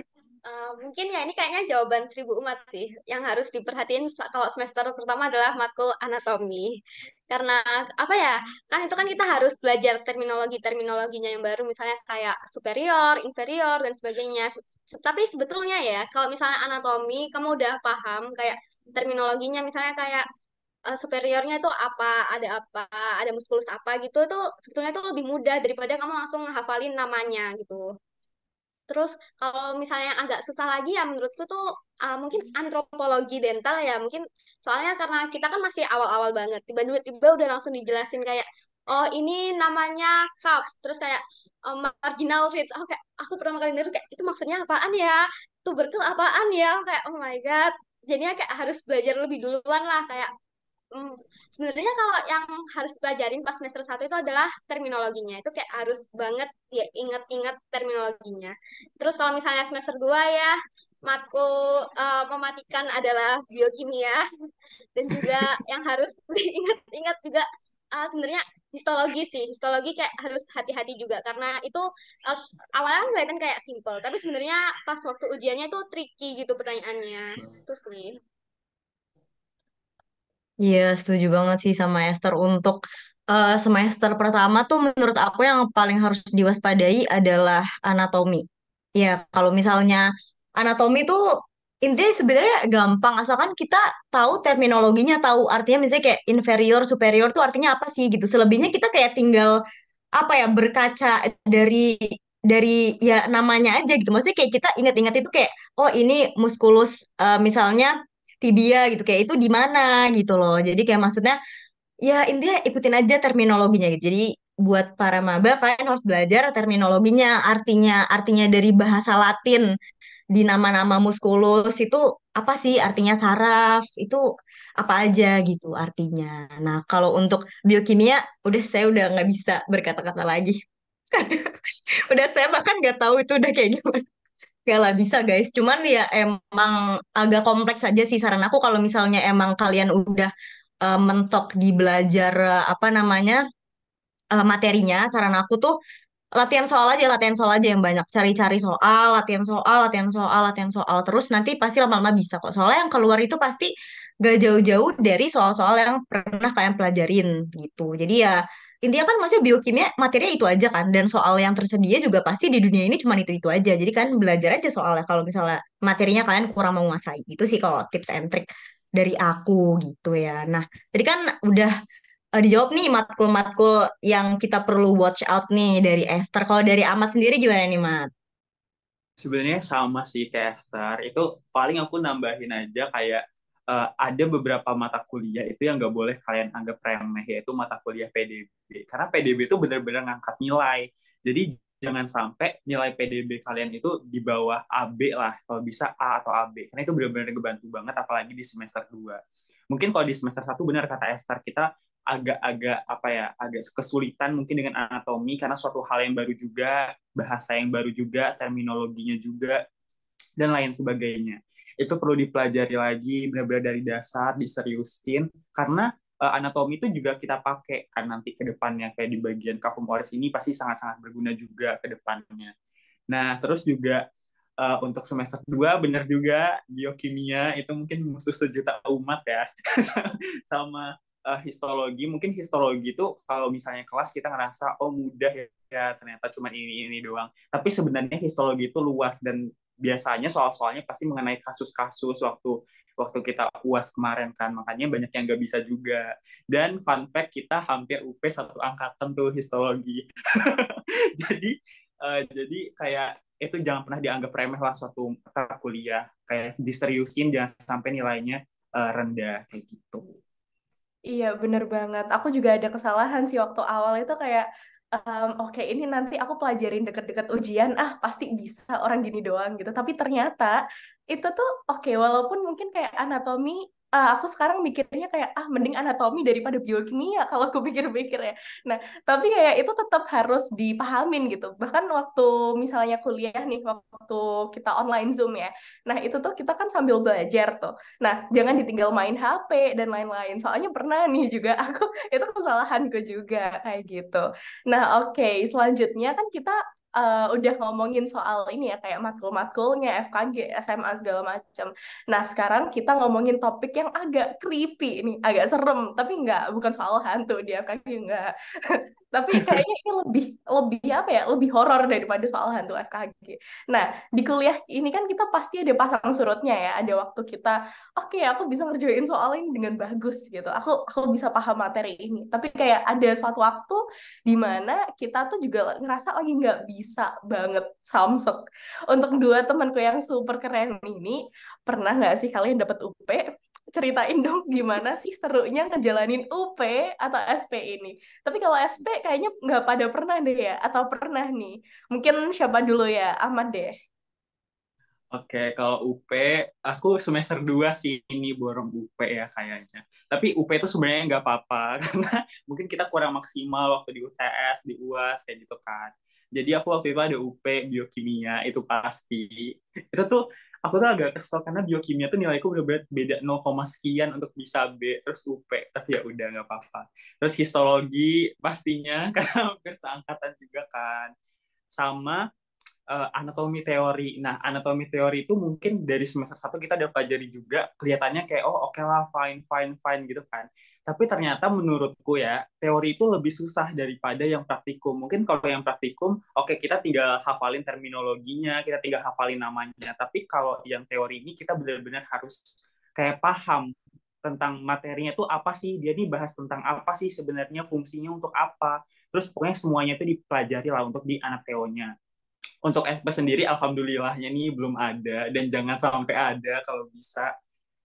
D: Mungkin ya ini kayaknya jawaban 1.000 umat sih. Yang harus diperhatiin kalau semester pertama adalah matkul anatomi. Karena apa ya? Kan itu kan kita harus belajar terminologinya yang baru, misalnya kayak superior, inferior dan sebagainya. Tapi sebetulnya ya, kalau misalnya anatomi kamu udah paham kayak terminologinya, misalnya kayak superiornya itu apa, ada muskulus apa gitu, itu sebetulnya itu lebih mudah daripada kamu langsung ngehafalin namanya gitu. Terus kalau misalnya yang agak susah lagi ya menurutku tuh mungkin antropologi dental ya, mungkin soalnya karena kita kan masih awal-awal banget, tiba-tiba udah langsung dijelasin kayak oh ini namanya cups, terus kayak marginal fits. Oh, kayak aku pertama kali denger kayak itu maksudnya apaan ya, tubercle apaan ya, kayak oh my god, jadinya kayak harus belajar lebih duluan lah kayak. Sebenarnya kalau yang harus pelajarin pas semester 1 itu adalah terminologinya. Itu kayak harus banget ya ingat-ingat terminologinya. Terus kalau misalnya semester 2 ya, matkul mematikan adalah biokimia. Dan juga yang harus diingat-ingat juga sebenarnya histologi sih. Histologi kayak harus hati-hati juga. Karena itu uh, awalnya kan kelihatan kayak simple. Tapi sebenarnya pas waktu ujiannya itu tricky gitu pertanyaannya. Itu sih.
B: Iya, setuju banget sih sama Esther. Untuk semester pertama tuh menurut aku yang paling harus diwaspadai adalah anatomi. Ya, kalau misalnya anatomi tuh intinya sebenarnya gampang, asalkan kita tahu terminologinya, tahu artinya misalnya kayak inferior, superior tuh artinya apa sih gitu. Selebihnya kita kayak tinggal apa ya berkaca dari ya namanya aja gitu. Maksudnya kayak kita ingat-ingat itu kayak oh ini muskulus misalnya tibia gitu, kayak itu di mana gitu loh. Jadi kayak maksudnya ya intinya ikutin aja terminologinya gitu. Jadi buat para maba kalian harus belajar terminologinya, artinya dari bahasa Latin di nama-nama muskulus itu apa sih artinya saraf itu apa aja gitu artinya. Nah, kalau untuk biokimia saya udah nggak bisa berkata-kata lagi. Udah saya bahkan nggak tahu itu udah kayak gimana. Gak lah bisa guys, cuman ya emang agak kompleks aja sih saran aku kalau misalnya emang kalian udah mentok di belajar apa namanya materinya, saran aku tuh latihan soal aja yang banyak, cari-cari soal, latihan soal, latihan soal, latihan soal terus nanti pasti lama-lama bisa kok. Soalnya yang keluar itu pasti gak jauh-jauh dari soal-soal yang pernah kalian pelajarin gitu. Jadi ya intinya kan maksudnya biokimia materinya itu aja kan dan soal yang tersedia juga pasti di dunia ini cuma itu aja. Jadi kan belajar aja soalnya kalau misalnya materinya kalian kurang menguasai. Itu sih kalau tips and trick dari aku gitu ya. Nah, jadi kan udah dijawab nih matkul-matkul yang kita perlu watch out nih dari Esther. Kalau dari Ahmad sendiri gimana nih, Mat?
C: Sebenarnya sama sih kayak Esther. Itu paling aku nambahin aja kayak ada beberapa mata kuliah itu yang nggak boleh kalian anggap remeh, yaitu mata kuliah PDB. Karena PDB itu benar-benar ngangkat nilai. Jadi jangan sampai nilai PDB kalian itu di bawah AB lah. Kalau bisa A atau AB. Karena itu benar-benar ngebantu banget apalagi di semester 2. Mungkin kalau di semester 1 benar kata Esther, kita agak-agak apa ya, agak kesulitan mungkin dengan anatomi karena suatu hal yang baru juga, bahasa yang baru juga, terminologinya juga, dan lain sebagainya. Itu perlu dipelajari lagi, benar-benar dari dasar, diseriusin, karena anatomi itu juga kita pakai kan nanti ke depannya, kayak di bagian cavum oris ini pasti sangat-sangat berguna juga ke depannya. Nah, terus juga untuk semester 2 benar juga biokimia itu mungkin musuh sejuta umat ya. Sama histologi, mungkin histologi itu kalau misalnya kelas kita ngerasa oh mudah ya ternyata cuma ini doang. Tapi sebenarnya histologi itu luas dan biasanya soal-soalnya pasti mengenai kasus-kasus waktu waktu kita UAS kemarin kan, makanya banyak yang nggak bisa juga. Dan fun fact, kita hampir UP satu angkatan tuh histologi. Jadi kayak itu jangan pernah dianggap remeh lah suatu mata kuliah, kayak diseriusin jangan sampai nilainya rendah kayak gitu.
A: Iya, bener banget. Aku juga ada kesalahan sih waktu awal itu kayak, oke ini nanti aku pelajarin deket-deket ujian, pasti bisa orang gini doang gitu. Tapi ternyata itu tuh oke, walaupun mungkin kayak anatomi, aku sekarang mikirnya kayak, mending anatomi daripada biokimia kalau aku pikir-pikir ya. Nah, tapi kayak itu tetap harus dipahamin gitu. Bahkan waktu misalnya kuliah nih, waktu kita online Zoom ya. Nah, itu tuh kita kan sambil belajar tuh. Nah, jangan ditinggal main HP dan lain-lain. Soalnya pernah nih juga aku itu kesalahanku juga kayak gitu. Nah, oke, selanjutnya kan kita udah ngomongin soal ini ya kayak matkul-matkulnya, FKG, SMA segala macam. Nah, sekarang kita ngomongin topik yang agak creepy ini, agak serem, tapi enggak, bukan soal hantu di FKG enggak. Tapi kayaknya ini lebih lebih apa ya? Lebih horor daripada soal hantu FKG. Nah, di kuliah ini kan kita pasti ada pasang surutnya ya. Ada waktu kita, oke, aku bisa ngerjain soal ini dengan bagus gitu. Aku bisa paham materi ini. Tapi kayak ada suatu waktu di mana kita tuh juga ngerasa lagi nggak bisa banget samsek. Untuk dua temanku yang super keren ini, pernah nggak sih kalian dapat UP? Ceritain dong gimana sih serunya ngejalanin UP atau SP ini. Tapi kalau SP kayaknya nggak pada pernah deh ya, atau pernah nih. Mungkin siapa dulu ya? Ahmad deh.
C: Oke, kalau UP, aku semester 2 sih ini borong UP ya kayaknya. Tapi UP itu sebenarnya nggak apa-apa, karena mungkin kita kurang maksimal waktu di UTS, di UAS, kayak gitu kan. Jadi aku waktu itu ada UP biokimia, itu pasti. Itu tuh, aku tuh agak kesel, karena biokimia tuh nilaiku bener-bener beda 0, sekian untuk bisa B, terus UP. Tapi ya udah nggak apa-apa. Terus histologi pastinya, karena hampir seangkatan juga kan. Sama anatomi teori. Nah, anatomi teori itu mungkin dari semester 1 kita udah pelajari juga, kelihatannya kayak, oh oke lah, fine, fine, fine gitu kan. Tapi ternyata menurutku ya, teori itu lebih susah daripada yang praktikum. Mungkin kalau yang praktikum, oke kita tinggal hafalin terminologinya, kita tinggal hafalin namanya. Tapi kalau yang teori ini kita benar-benar harus kayak paham tentang materinya tuh apa sih, dia nih bahas tentang apa sih sebenarnya, fungsinya untuk apa. Terus pokoknya semuanya itu dipelajari lah untuk di anak teonya. Untuk SP sendiri alhamdulillahnya nih belum ada dan jangan sampai ada kalau bisa.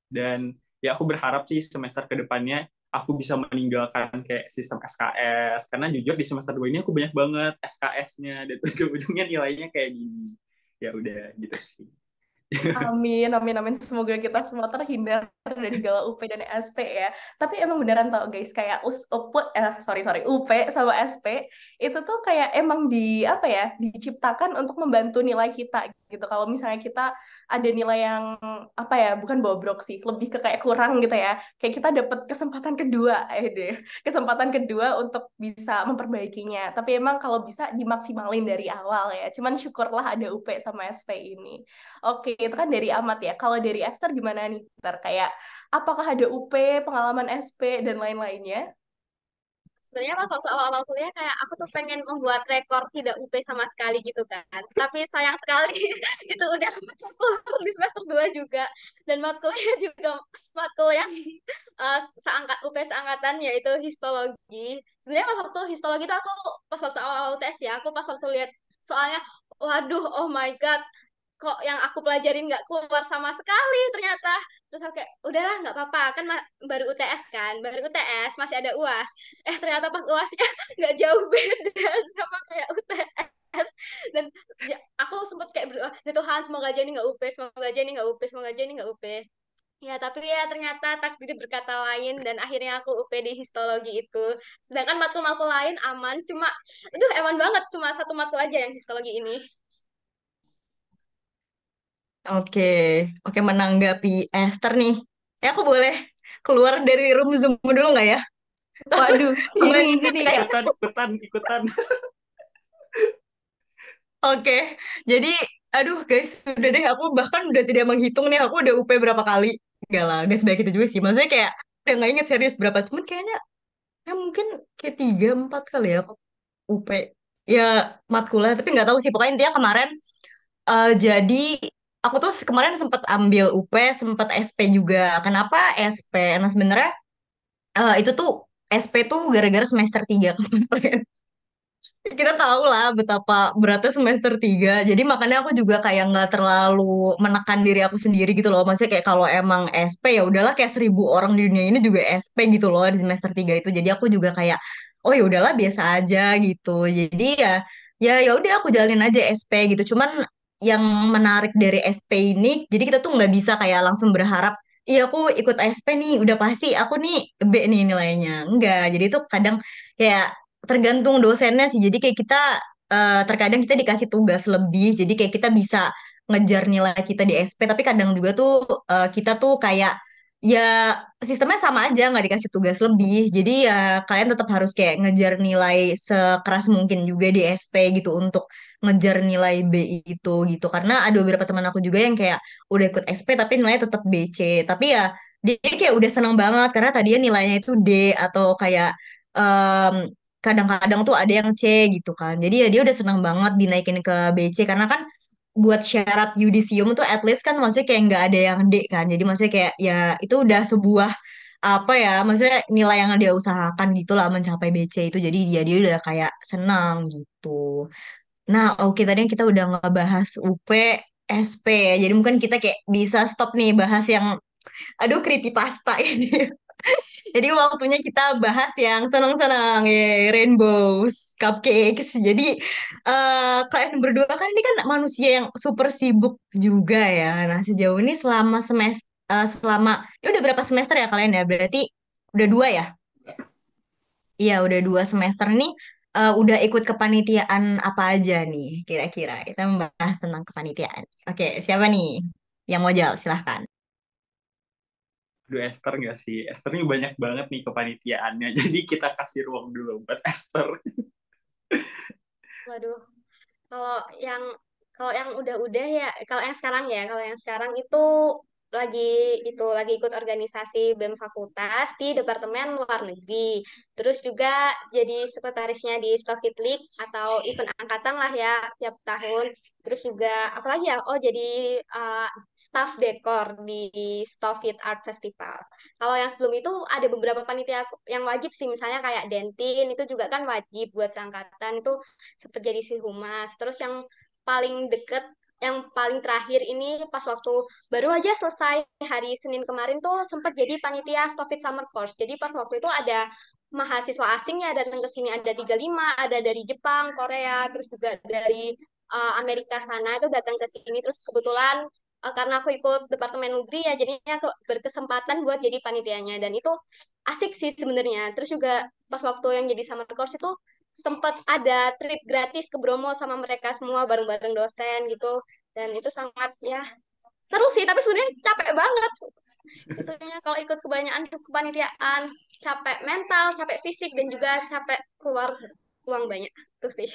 C: Dan ya aku berharap sih semester kedepannya aku bisa meninggalkan kayak sistem SKS, karena jujur di semester 2 ini aku banyak banget SKS-nya dan ujung-ujungnya nilainya kayak gini. Ya udah gitu sih.
A: Amin, amin, amin. Semoga kita semua terhindar dari segala UP dan SP ya. Tapi emang beneran tau guys, kayak UP sama SP itu tuh kayak emang apa ya, diciptakan untuk membantu nilai kita gitu. Kalau misalnya kita ada nilai yang apa ya, bukan bobrok sih, lebih ke kayak kurang gitu ya. Kayak kita dapat kesempatan kedua, kesempatan kedua untuk bisa memperbaikinya. Tapi emang kalau bisa dimaksimalin dari awal ya. Cuman syukurlah ada UP sama SP ini. Oke, itu kan dari Amat ya. Kalau dari Esther gimana nih? Ntar kayak apakah ada UP, pengalaman SP dan lain-lainnya?
D: Sebenarnya pas waktu awal-awal kuliah kayak aku tuh pengen membuat rekor tidak UP sama sekali gitu kan. Tapi sayang sekali itu udah mencapai di semester 2 juga. Dan matkulnya juga matkul yang UP seangkatan yaitu histologi. Sebenarnya pas waktu histologi itu aku pas waktu awal-awal tes ya, aku pas waktu lihat soalnya waduh oh my god kok yang aku pelajarin nggak keluar sama sekali ternyata. Terus aku kayak udahlah nggak apa-apa kan baru UTS kan, baru UTS masih ada UAS. Ternyata pas UASnya nggak jauh beda sama kayak UTS. Dan aku sempet kayak berdoa ya Tuhan semoga aja ini nggak UP, semoga aja ini nggak UP, semoga aja ini nggak UP. Ya, tapi ya ternyata takdir berkata lain dan akhirnya aku UP di histologi itu. Sedangkan matkul-matkul lain aman, cuma aduh eman banget cuma satu matkul aja yang histologi ini.
B: Oke, oke, menanggapi Esther nih. Aku boleh keluar dari room Zoom dulu nggak ya?
A: Waduh,
B: Aku
A: gini,
B: lagi
A: gini ya.
B: kayak,
C: Ikutan.
B: oke. Jadi, aduh guys, udah deh. Aku bahkan udah tidak menghitung nih. Aku udah UP berapa kali. Enggak lah, gak sebaik itu juga sih. Maksudnya kayak udah nggak inget serius berapa. Cuman kayaknya ya mungkin kayak 3, 4 kali ya aku UP. Ya matkulah, tapi nggak tahu sih. Pokoknya intinya kemarin jadi aku tuh kemarin sempat ambil UP, sempat SP juga. Kenapa SP? Nah sebenarnya itu tuh SP tuh gara-gara semester 3 kemarin. Kita tahu lah betapa beratnya semester 3. Jadi makanya aku juga kayak nggak terlalu menekan diri aku sendiri gitu loh. Maksudnya kayak kalau emang SP ya udahlah kayak 1.000 orang di dunia ini juga SP gitu loh di semester 3 itu. Jadi aku juga kayak oh ya udahlah biasa aja gitu. Jadi ya ya ya udah aku jalanin aja SP gitu. Cuman yang menarik dari SP ini jadi kita tuh nggak bisa kayak langsung berharap iya aku ikut SP nih udah pasti aku nih B nih nilainya. Enggak. Jadi tuh kadang kayak tergantung dosennya sih. Jadi kayak kita terkadang kita dikasih tugas lebih. Jadi kayak kita bisa ngejar nilai kita di SP. Tapi kadang juga tuh kita tuh kayak ya sistemnya sama aja nggak dikasih tugas lebih. Jadi ya kalian tetap harus kayak ngejar nilai sekeras mungkin juga di SP gitu untuk ngejar nilai B itu gitu. Karena ada beberapa teman aku juga yang kayak udah ikut SP tapi nilainya tetap BC. Tapi ya dia kayak udah seneng banget karena tadinya nilainya itu D atau kayak em, kadang-kadang tuh ada yang C gitu kan. Jadi ya dia udah seneng banget dinaikin ke BC karena kan buat syarat yudisium tuh at least kan maksudnya kayak nggak ada yang D kan. Jadi maksudnya kayak ya itu udah sebuah apa ya maksudnya nilai yang dia usahakan gitu lah mencapai BC itu. Jadi dia udah kayak senang gitu. Nah, oke tadi kan kita udah ngebahas UP SP ya. Jadi mungkin kita kayak bisa stop nih bahas yang aduh creepypasta ini. Jadi waktunya kita bahas yang senang-senang ya, rainbows, cupcakes. Jadi kalian berdua kan ini kan manusia yang super sibuk juga ya. Nah sejauh ini selama semester, ini udah berapa semester ya kalian ya? Berarti udah 2 ya? Iya udah 2 semester nih. Udah ikut kepanitiaan apa aja nih kira-kira? Kita membahas tentang kepanitiaan. Oke, siapa nih yang mau jawab? Silahkan.
C: Aduh, Esther nggak sih? Esther ini banyak banget nih kepanitiaannya. Jadi kita kasih ruang dulu buat Esther.
D: Waduh, kalau yang kalau yang udah-udah ya, kalau yang sekarang itu lagi lagi ikut organisasi BEM fakultas di Departemen Luar Negeri. Terus juga jadi sekretarisnya di Stovit League atau event angkatan lah ya tiap tahun. Terus juga apalagi ya? Oh, jadi staff dekor di Stovit Art Festival. Kalau yang sebelum itu ada beberapa panitia yang wajib sih, misalnya kayak Dentin itu juga kan wajib buat seangkatan itu seperti jadi si humas. Terus yang paling deket yang paling terakhir ini pas waktu baru aja selesai hari Senin kemarin tuh sempat jadi panitia Stofit Summer Course. Jadi pas waktu itu ada mahasiswa asingnya datang ke sini, ada 35, ada dari Jepang, Korea, terus juga dari Amerika sana itu datang ke sini. Terus kebetulan karena aku ikut Departemen Negeri ya jadinya aku berkesempatan buat jadi panitianya dan itu asik sih sebenarnya. Terus juga pas waktu yang jadi summer course itu sempat ada trip gratis ke Bromo sama mereka semua bareng-bareng dosen gitu dan itu sangat ya seru sih tapi sebenarnya capek banget itunya kalau ikut kebanyakan kepanitiaan capek mental capek fisik dan juga capek keluar uang banyak itu sih.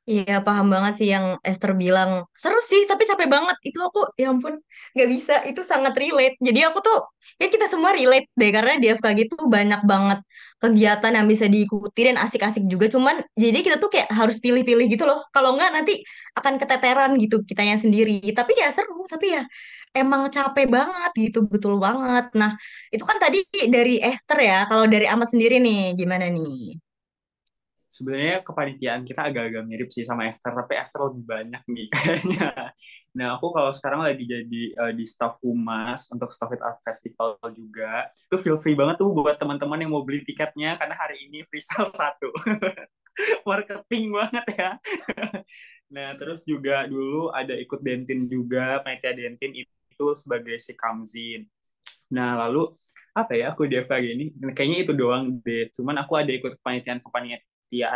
B: Iya, paham banget sih yang Esther bilang. Seru sih, tapi capek banget. Itu aku, ya ampun, nggak bisa. Itu sangat relate. Jadi aku tuh, ya kita semua relate deh. Karena di FKG tuh banyak banget kegiatan yang bisa diikuti dan asik-asik juga. Cuman, jadi kita tuh kayak harus pilih-pilih gitu loh. Kalau nggak, nanti akan keteteran gitu kitanya sendiri. Tapi ya seru, tapi ya emang capek banget gitu. Betul banget. Nah, itu kan tadi dari Esther ya. Kalau dari Ahmad sendiri nih, gimana nih?
C: Sebenarnya kepanitiaan kita agak-agak mirip sih sama Esther, tapi Esther lebih banyak nih kayaknya. Nah, aku kalau sekarang lagi jadi di staff Humas untuk Staff It Art Festival juga. Itu feel free banget tuh buat teman-teman yang mau beli tiketnya karena hari ini free sale satu. Marketing banget ya. Nah, terus juga dulu ada ikut Dentin juga, panitia Dentin itu sebagai si Kamzin. Nah, lalu apa ya aku di FKG ini kayaknya itu doang deh. Cuman aku ada ikut kepanitiaan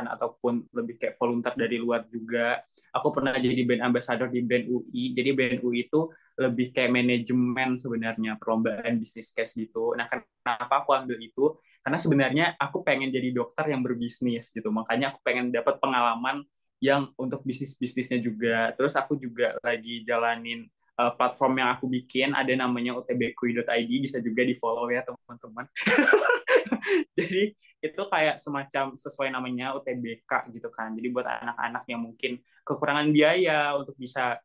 C: ataupun lebih kayak volunteer dari luar juga. Aku pernah jadi brand ambassador di BEM UI. Jadi BEM UI itu lebih kayak manajemen sebenarnya perlombaan bisnis case gitu. Nah, kenapa aku ambil itu? Karena sebenarnya aku pengen jadi dokter yang berbisnis gitu. Makanya aku pengen dapat pengalaman yang untuk bisnis-bisnisnya juga. Terus aku juga lagi jalanin platform yang aku bikin ada namanya utbkui.id, bisa juga di follow ya teman-teman. Jadi itu kayak semacam sesuai namanya UTBK gitu kan. Jadi buat anak-anak yang mungkin kekurangan biaya untuk bisa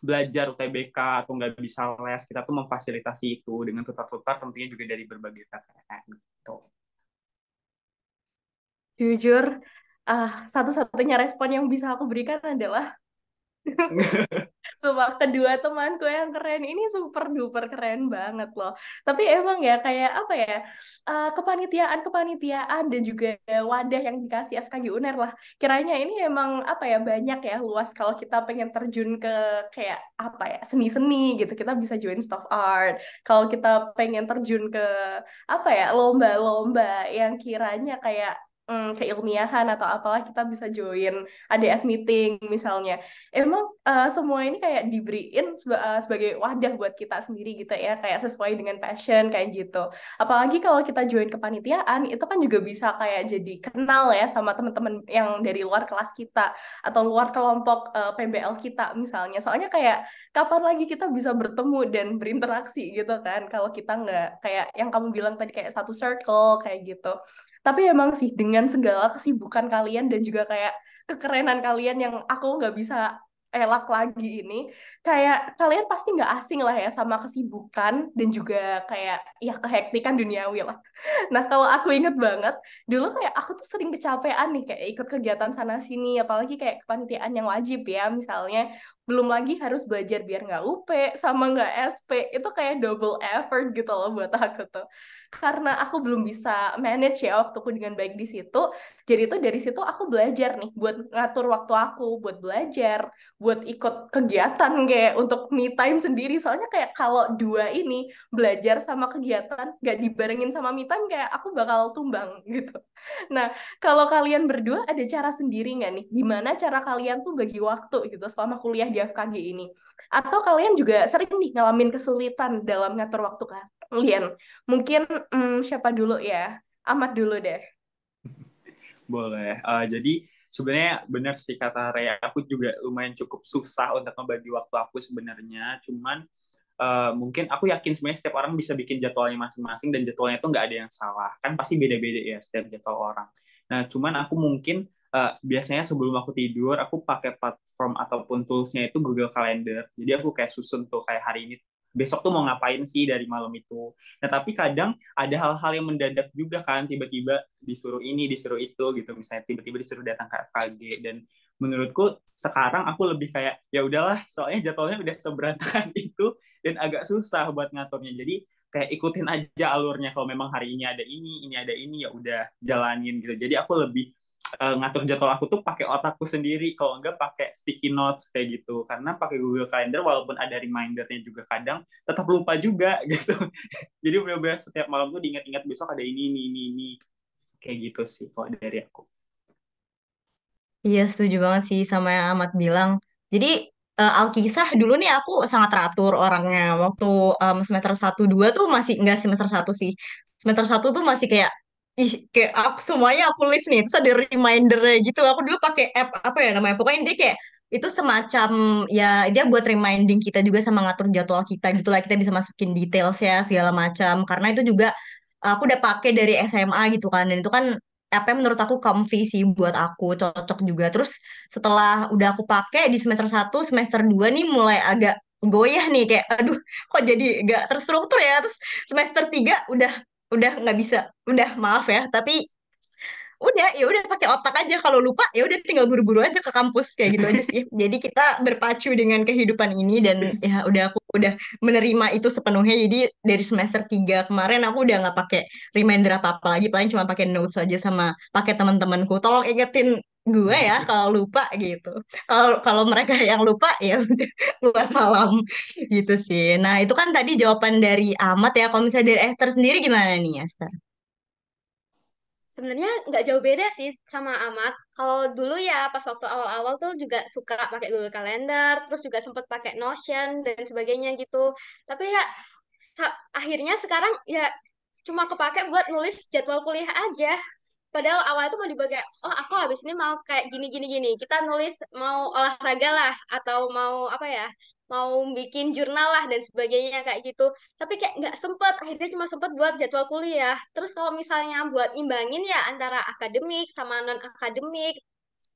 C: belajar UTBK atau nggak bisa les, kita tuh memfasilitasi itu dengan tutor-tutor tentunya juga dari berbagai PTN gitu.
A: Jujur, satu-satunya respon yang bisa aku berikan adalah sumpah kedua temanku yang keren ini super duper keren banget loh. Tapi emang ya kayak apa ya, kepanitiaan dan juga wadah yang dikasih FKG UNER lah. Kiranya ini emang apa ya banyak ya luas kalau kita pengen terjun ke kayak apa ya seni-seni gitu kita bisa join staff art. Kalau kita pengen terjun ke apa ya lomba-lomba yang kiranya kayak keilmiahan atau apalah kita bisa join ADS meeting misalnya. Emang semua ini kayak diberiin sebagai wadah buat kita sendiri gitu ya, kayak sesuai dengan passion kayak gitu. Apalagi kalau kita join kepanitiaan, itu kan juga bisa kayak jadi kenal ya sama teman-teman yang dari luar kelas kita atau luar kelompok PBL kita misalnya. Soalnya kayak kapan lagi kita bisa bertemu dan berinteraksi gitu kan, kalau kita nggak kayak yang kamu bilang tadi kayak satu circle kayak gitu. Tapi emang sih dengan segala kesibukan kalian dan juga kayak kekerenan kalian yang aku nggak bisa elak lagi ini, kayak kalian pasti nggak asing lah ya sama kesibukan dan juga kayak ya kehektikan duniawi lah. Nah, kalau aku inget banget, dulu kayak aku tuh sering kecapean nih kayak ikut kegiatan sana sini, apalagi kayak kepanitiaan yang wajib ya, misalnya belum lagi harus belajar biar nggak UP sama nggak SP, itu kayak double effort gitu loh buat aku tuh. Karena aku belum bisa manage ya waktuku dengan baik di situ, jadi itu dari situ aku belajar nih buat ngatur waktu aku, buat belajar, buat ikut kegiatan kayak untuk me time sendiri. Soalnya kayak kalau dua ini belajar sama kegiatan gak dibarengin sama me time kayak aku bakal tumbang gitu. Nah, kalau kalian berdua ada cara sendiri nggak nih? Gimana cara kalian tuh bagi waktu gitu selama kuliah di FKG ini? Atau kalian juga sering nih ngalamin kesulitan dalam ngatur waktu kalian? Mungkin siapa dulu ya? Ahmad dulu deh.
C: Boleh. Jadi sebenarnya benar sih kata Rea, aku juga lumayan cukup susah untuk membagi waktu aku sebenarnya. Cuman mungkin aku yakin sebenarnya setiap orang bisa bikin jadwalnya masing-masing dan jadwalnya itu nggak ada yang salah. Kan pasti beda-beda ya setiap jadwal orang. Nah, cuman aku mungkin biasanya sebelum aku tidur, aku pakai platform ataupun toolsnya itu Google Calendar. Jadi aku kayak susun tuh kayak hari ini besok tuh mau ngapain sih dari malam itu. Nah, tapi kadang ada hal-hal yang mendadak juga kan, tiba-tiba disuruh ini, disuruh itu gitu. Misalnya tiba-tiba disuruh datang ke FKG dan menurutku sekarang aku lebih kayak ya udahlah, soalnya jadwalnya udah seberantakan itu dan agak susah buat ngaturnya. Jadi kayak ikutin aja alurnya, kalau memang hari ini ada ini, ya udah jalanin gitu. Jadi aku lebih ngatur jadwal aku tuh pakai otakku sendiri, kalau enggak pakai sticky notes kayak gitu. Karena pakai Google Calendar walaupun ada remindernya juga kadang tetap lupa juga gitu. Jadi benar-benar setiap malam tuh diingat-ingat besok ada ini kayak gitu sih kalau dari aku.
B: Iya, setuju banget sih sama yang Ahmad bilang. Jadi, Alkisah dulu nih aku sangat teratur orangnya. Waktu semester 1 2 tuh masih, enggak semester 1 sih. Semester 1 tuh masih kayak, ih, kayak aku, semuanya aku list nih. Terus ada remindernya gitu. Aku dulu pakai app, apa ya namanya. Pokoknya intinya kayak, itu semacam, ya dia buat reminding kita juga sama ngatur jadwal kita gitu lah. Kita bisa masukin details ya, segala macam. Karena itu juga aku udah pakai dari SMA gitu kan. Dan itu kan apa yang menurut aku comfy sih buat aku, cocok juga. Terus setelah udah aku pakai di semester 1 semester 2 nih mulai agak goyah nih, kayak aduh kok jadi gak terstruktur ya. Terus semester 3 udah nggak bisa. Udah maaf ya, tapi udah ya udah pakai otak aja, kalau lupa ya udah tinggal buru-buru aja ke kampus, kayak gitu aja sih. Jadi kita berpacu dengan kehidupan ini, dan ya udah aku udah menerima itu sepenuhnya. Jadi dari semester 3 kemarin aku udah nggak pakai reminder apa-apa lagi, paling cuma pakai notes aja sama pakai teman-temanku tolong ingetin gue ya kalau lupa gitu. Kalau kalau mereka yang lupa ya udah buat salam gitu sih. Nah, itu kan tadi jawaban dari Ahmad ya. Kalau misalnya dari Esther sendiri gimana nih, Esther?
D: Sebenarnya nggak jauh beda sih sama Amat. Kalau dulu ya pas waktu awal-awal tuh juga suka pakai Google Calendar, terus juga sempat pakai Notion dan sebagainya gitu. Tapi ya akhirnya sekarang ya cuma kepake buat nulis jadwal kuliah aja. Padahal awalnya tuh mau dibagai, oh aku habis ini mau kayak gini gini gini. Kita nulis mau olahraga lah atau mau apa ya, mau bikin jurnal lah dan sebagainya kayak gitu. Tapi kayak nggak sempet, akhirnya cuma sempet buat jadwal kuliah. Terus kalau misalnya buat imbangin ya antara akademik sama non akademik,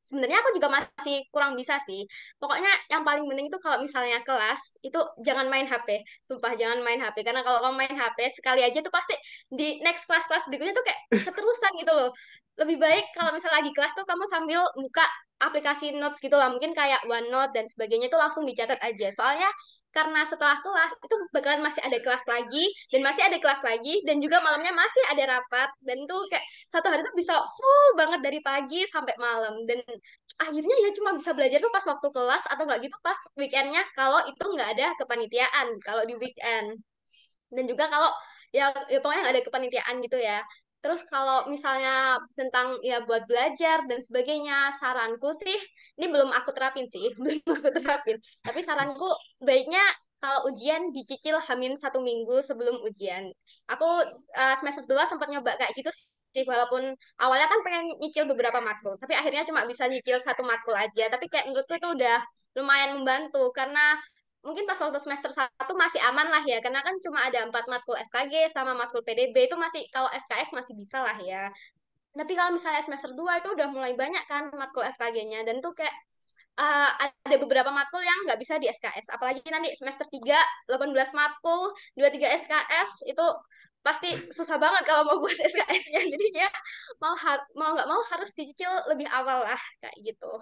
D: sebenarnya aku juga masih kurang bisa sih. Pokoknya yang paling penting itu kalau misalnya kelas itu jangan main HP. Sumpah jangan main HP, karena kalau kamu main HP sekali aja tuh pasti di next kelas-kelas berikutnya tuh kayak keterusan gitu loh. Lebih baik kalau misalnya lagi kelas tuh kamu sambil buka aplikasi notes gitu lah, mungkin kayak OneNote dan sebagainya itu langsung dicatat aja. Soalnya karena setelah kelas itu bakalan masih ada kelas lagi dan masih ada kelas lagi dan juga malamnya masih ada rapat, dan itu kayak satu hari tuh bisa full banget dari pagi sampai malam. Dan akhirnya ya cuma bisa belajar tuh pas waktu kelas atau nggak gitu pas weekendnya, kalau itu nggak ada kepanitiaan kalau di weekend. Dan juga kalau ya pokoknya nggak ada kepanitiaan gitu ya. Terus kalau misalnya tentang ya buat belajar dan sebagainya, saranku sih, ini belum aku terapin sih, belum aku terapin. Tapi saranku baiknya kalau ujian dicicil hamin 1 minggu sebelum ujian. Aku semester 2 sempat nyoba kayak gitu sih, walaupun awalnya kan pengen nyicil beberapa matkul, tapi akhirnya cuma bisa nyicil satu matkul aja. Tapi kayak menurutku itu udah lumayan membantu, karena mungkin pas waktu semester 1 masih aman lah ya, karena kan cuma ada 4 matkul FKG sama matkul PDB, itu masih kalau SKS masih bisa lah ya. Tapi kalau misalnya semester 2 itu udah mulai banyak kan matkul FKG-nya, dan tuh kayak ada beberapa matkul yang nggak bisa di SKS. Apalagi nanti semester 3, 18 matkul, 23 SKS, itu pasti susah banget kalau mau buat SKS-nya. Jadi ya mau nggak mau harus dicicil lebih awal lah, kayak gitu.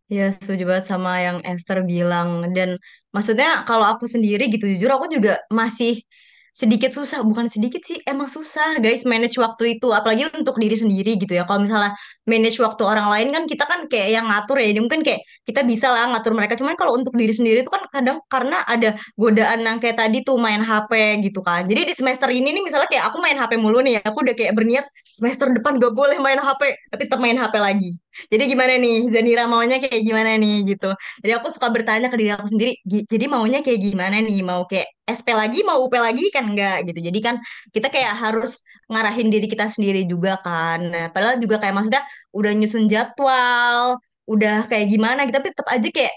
B: Ya, setuju banget sama yang Esther bilang. Dan maksudnya kalau aku sendiri gitu, jujur aku juga masih sedikit susah. Bukan sedikit sih, emang susah guys manage waktu itu. Apalagi untuk diri sendiri gitu ya. Kalau misalnya manage waktu orang lain kan kita kan kayak yang ngatur ya. Jadi mungkin kayak kita bisa lah ngatur mereka. Cuman kalau untuk diri sendiri itu kan kadang karena ada godaan yang kayak tadi tuh main HP gitu kan. Jadi di semester ini nih misalnya kayak aku main HP mulu nih. Aku udah kayak berniat semester depan gak boleh main HP. Tapi tetap main HP lagi. Jadi gimana nih, Zanira maunya kayak gimana nih gitu. Jadi aku suka bertanya ke diri aku sendiri, jadi maunya kayak gimana nih? Mau kayak SP lagi, mau UP lagi kan enggak gitu. Jadi kan kita kayak harus ngarahin diri kita sendiri juga kan. Nah, padahal juga kayak maksudnya udah nyusun jadwal, udah kayak gimana gitu, tapi tetap aja kayak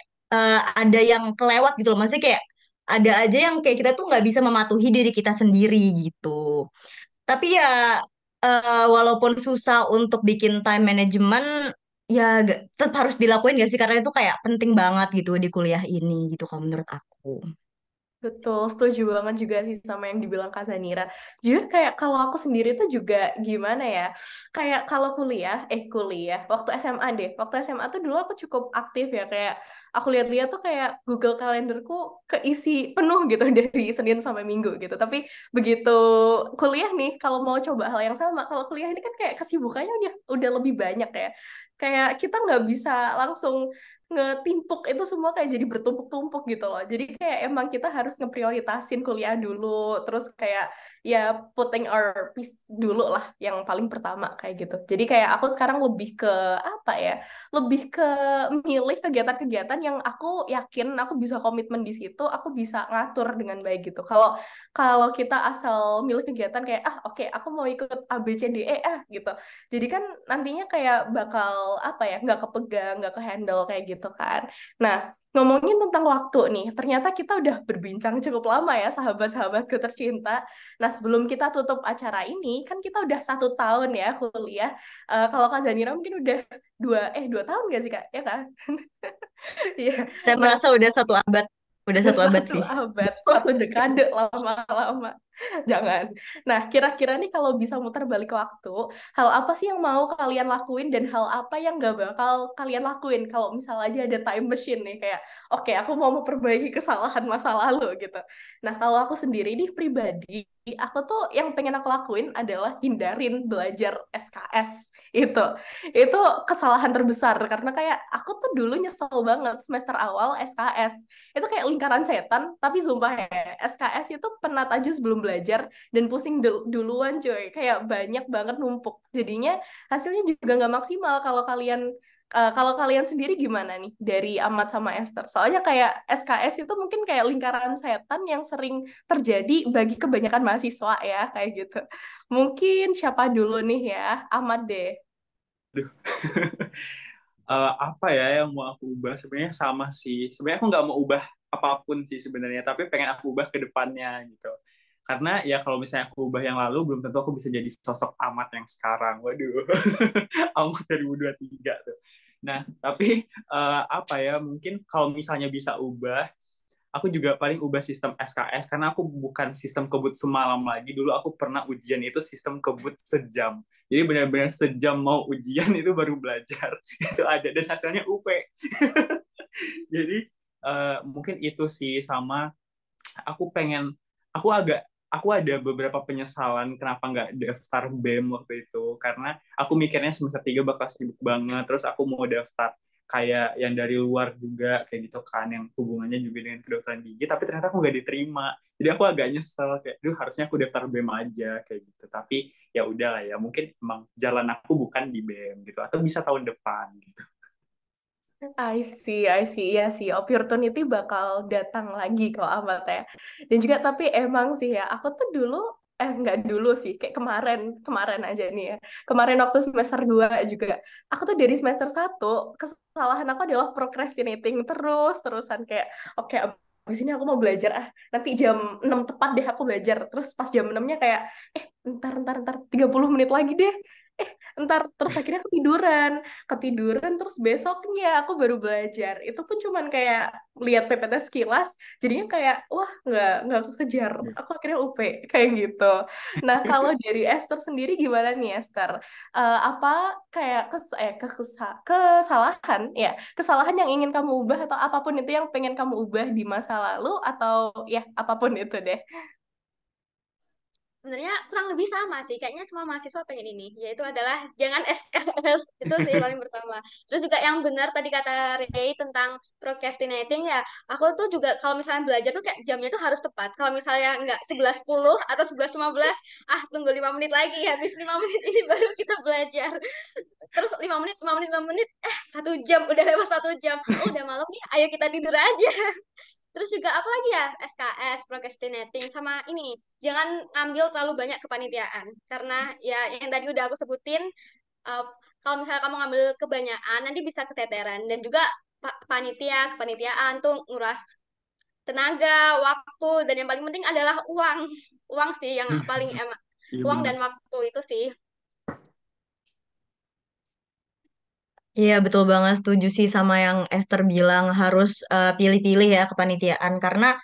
B: ada yang kelewat gitu loh. Maksudnya kayak ada aja yang kayak kita tuh nggak bisa mematuhi diri kita sendiri gitu. Tapi ya walaupun susah untuk bikin time management, ya tetap harus dilakuin gak sih? Karena itu kayak penting banget gitu di kuliah ini gitu kalau menurut aku.
A: Betul, setuju banget juga sih sama yang dibilang Kak Zanira. Jujur kayak kalau aku sendiri tuh juga gimana ya, kayak kalau kuliah, waktu SMA deh. Waktu SMA tuh dulu aku cukup aktif ya, kayak aku lihat-lihat tuh kayak Google Kalenderku keisi penuh gitu dari Senin sampai Minggu gitu. Tapi begitu kuliah nih, kalau mau coba hal yang sama, kalau kuliah ini kan kayak kesibukannya udah lebih banyak ya. Kayak kita nggak bisa langsung ngetimpuk itu semua kayak jadi bertumpuk-tumpuk gitu loh. Jadi kayak emang kita harus ngeprioritasin kuliah dulu, terus kayak ya putting our piece dulu lah yang paling pertama kayak gitu. Jadi kayak aku sekarang lebih ke apa ya? Lebih ke milih kegiatan-kegiatan yang aku yakin aku bisa komitmen di situ, aku bisa ngatur dengan baik gitu. Kalau kalau kita asal milih kegiatan kayak oke, aku mau ikut A B C D E gitu. Jadi kan nantinya kayak bakal apa ya, nggak kepegang, nggak kehandle kayak gitu kan. Nah, ngomongin tentang waktu nih, ternyata kita udah berbincang cukup lama ya sahabat-sahabatku tercinta. Nah, sebelum kita tutup acara ini, kan kita udah 1 tahun ya kuliah. Kalau Kak Zanira mungkin udah 2 tahun gak sih Kak? Ya kan? Iya.
B: Saya
A: Nah,
B: merasa udah
A: udah
B: satu abad
A: satu
B: sih.
A: abad, 1 dekade lama-lama. Jangan. Nah, kira-kira nih kalau bisa muter balik waktu, hal apa sih yang mau kalian lakuin dan hal apa yang gak bakal kalian lakuin kalau misalnya aja ada time machine nih, kayak oke, aku mau memperbaiki kesalahan masa lalu gitu. Nah, kalau aku sendiri nih pribadi, aku tuh yang pengen aku lakuin adalah hindarin belajar SKS itu. Itu kesalahan terbesar karena kayak aku tuh dulu nyesel banget semester awal SKS itu kayak lingkaran setan, tapi sumpah ya, SKS itu penat aja sebelum belajar dan pusing duluan coy, kayak banyak banget numpuk. Jadinya hasilnya juga nggak maksimal kalau kalian sendiri gimana nih dari Ahmad sama Esther? Soalnya kayak SKS itu mungkin kayak lingkaran setan yang sering terjadi bagi kebanyakan mahasiswa ya, kayak gitu. Mungkin siapa dulu nih ya? Ahmad deh.
C: Aduh. Apa ya yang mau aku ubah? Sebenarnya sama sih. Sebenarnya aku nggak mau ubah apapun sih sebenarnya, tapi pengen aku ubah ke depannya gitu. Karena ya kalau misalnya aku ubah yang lalu, belum tentu aku bisa jadi sosok Amat yang sekarang. Waduh, Amat 2023 tuh. Nah, tapi apa ya, mungkin kalau misalnya bisa ubah, aku juga paling ubah sistem SKS karena aku bukan sistem kebut semalam lagi. Dulu aku pernah ujian itu sistem kebut sejam. Jadi benar-benar sejam mau ujian itu baru belajar. Itu ada dan hasilnya UP. Jadi mungkin itu sih sama aku pengen aku ada beberapa penyesalan kenapa nggak daftar BEM waktu itu karena aku mikirnya semester 3 bakal sibuk banget terus aku mau daftar kayak yang dari luar juga kayak gitu kan yang hubungannya juga dengan kedokteran gigi tapi ternyata aku nggak diterima jadi aku agak nyesel kayak duh harusnya aku daftar BEM aja kayak gitu tapi ya udahlah ya mungkin emang jalan aku bukan di BEM gitu atau bisa tahun depan gitu.
A: I see, iya sih. Opportunity bakal datang lagi kalau amat ya. Dan juga tapi emang sih ya, aku tuh dulu, nggak dulu sih, kayak kemarin aja nih ya. Kemarin waktu semester 2 juga, aku tuh dari semester 1 kesalahan aku adalah procrastinating terusan kayak, oke, abis ini aku mau belajar, nanti jam 6 tepat deh aku belajar. Terus pas jam 6-nya kayak, ntar, 30 menit lagi deh. Ntar terus akhirnya ketiduran terus besoknya aku baru belajar itu pun cuman kayak lihat PPT sekilas jadinya kayak wah nggak kekejar aku akhirnya UP kayak gitu. Nah kalau dari Esther sendiri gimana nih Esther. Apa kayak kesalahan ya kesalahan yang ingin kamu ubah atau apapun itu yang pengen kamu ubah di masa lalu atau ya apapun itu deh.
D: Sebenarnya kurang lebih sama sih, kayaknya semua mahasiswa pengen ini, yaitu adalah jangan SKS, itu sih paling pertama. Terus juga yang benar tadi kata Ray tentang procrastinating ya, aku tuh juga kalau misalnya belajar tuh kayak jamnya tuh harus tepat. Kalau misalnya nggak 11.10 atau 11.15, tunggu 5 menit lagi, habis 5 menit ini baru kita belajar. Terus 5 menit, 1 jam, udah lewat 1 jam. Oh, udah malam nih, ayo kita tidur aja. Terus juga apa lagi ya? SKS, procrastinating, sama ini. Jangan ngambil terlalu banyak kepanitiaan. Karena ya yang tadi udah aku sebutin, uh, kalau misalnya kamu ngambil kebanyakan, nanti bisa keteteran. Dan juga kepanitiaan tuh nguras tenaga, waktu, dan yang paling penting adalah uang. Uang sih yang paling emak.
C: Iya
D: Uang
C: benar
D: dan
C: sih.
D: waktu itu sih.
B: Iya, betul banget. Setuju sih sama yang Esther bilang harus pilih-pilih ya kepanitiaan. Karena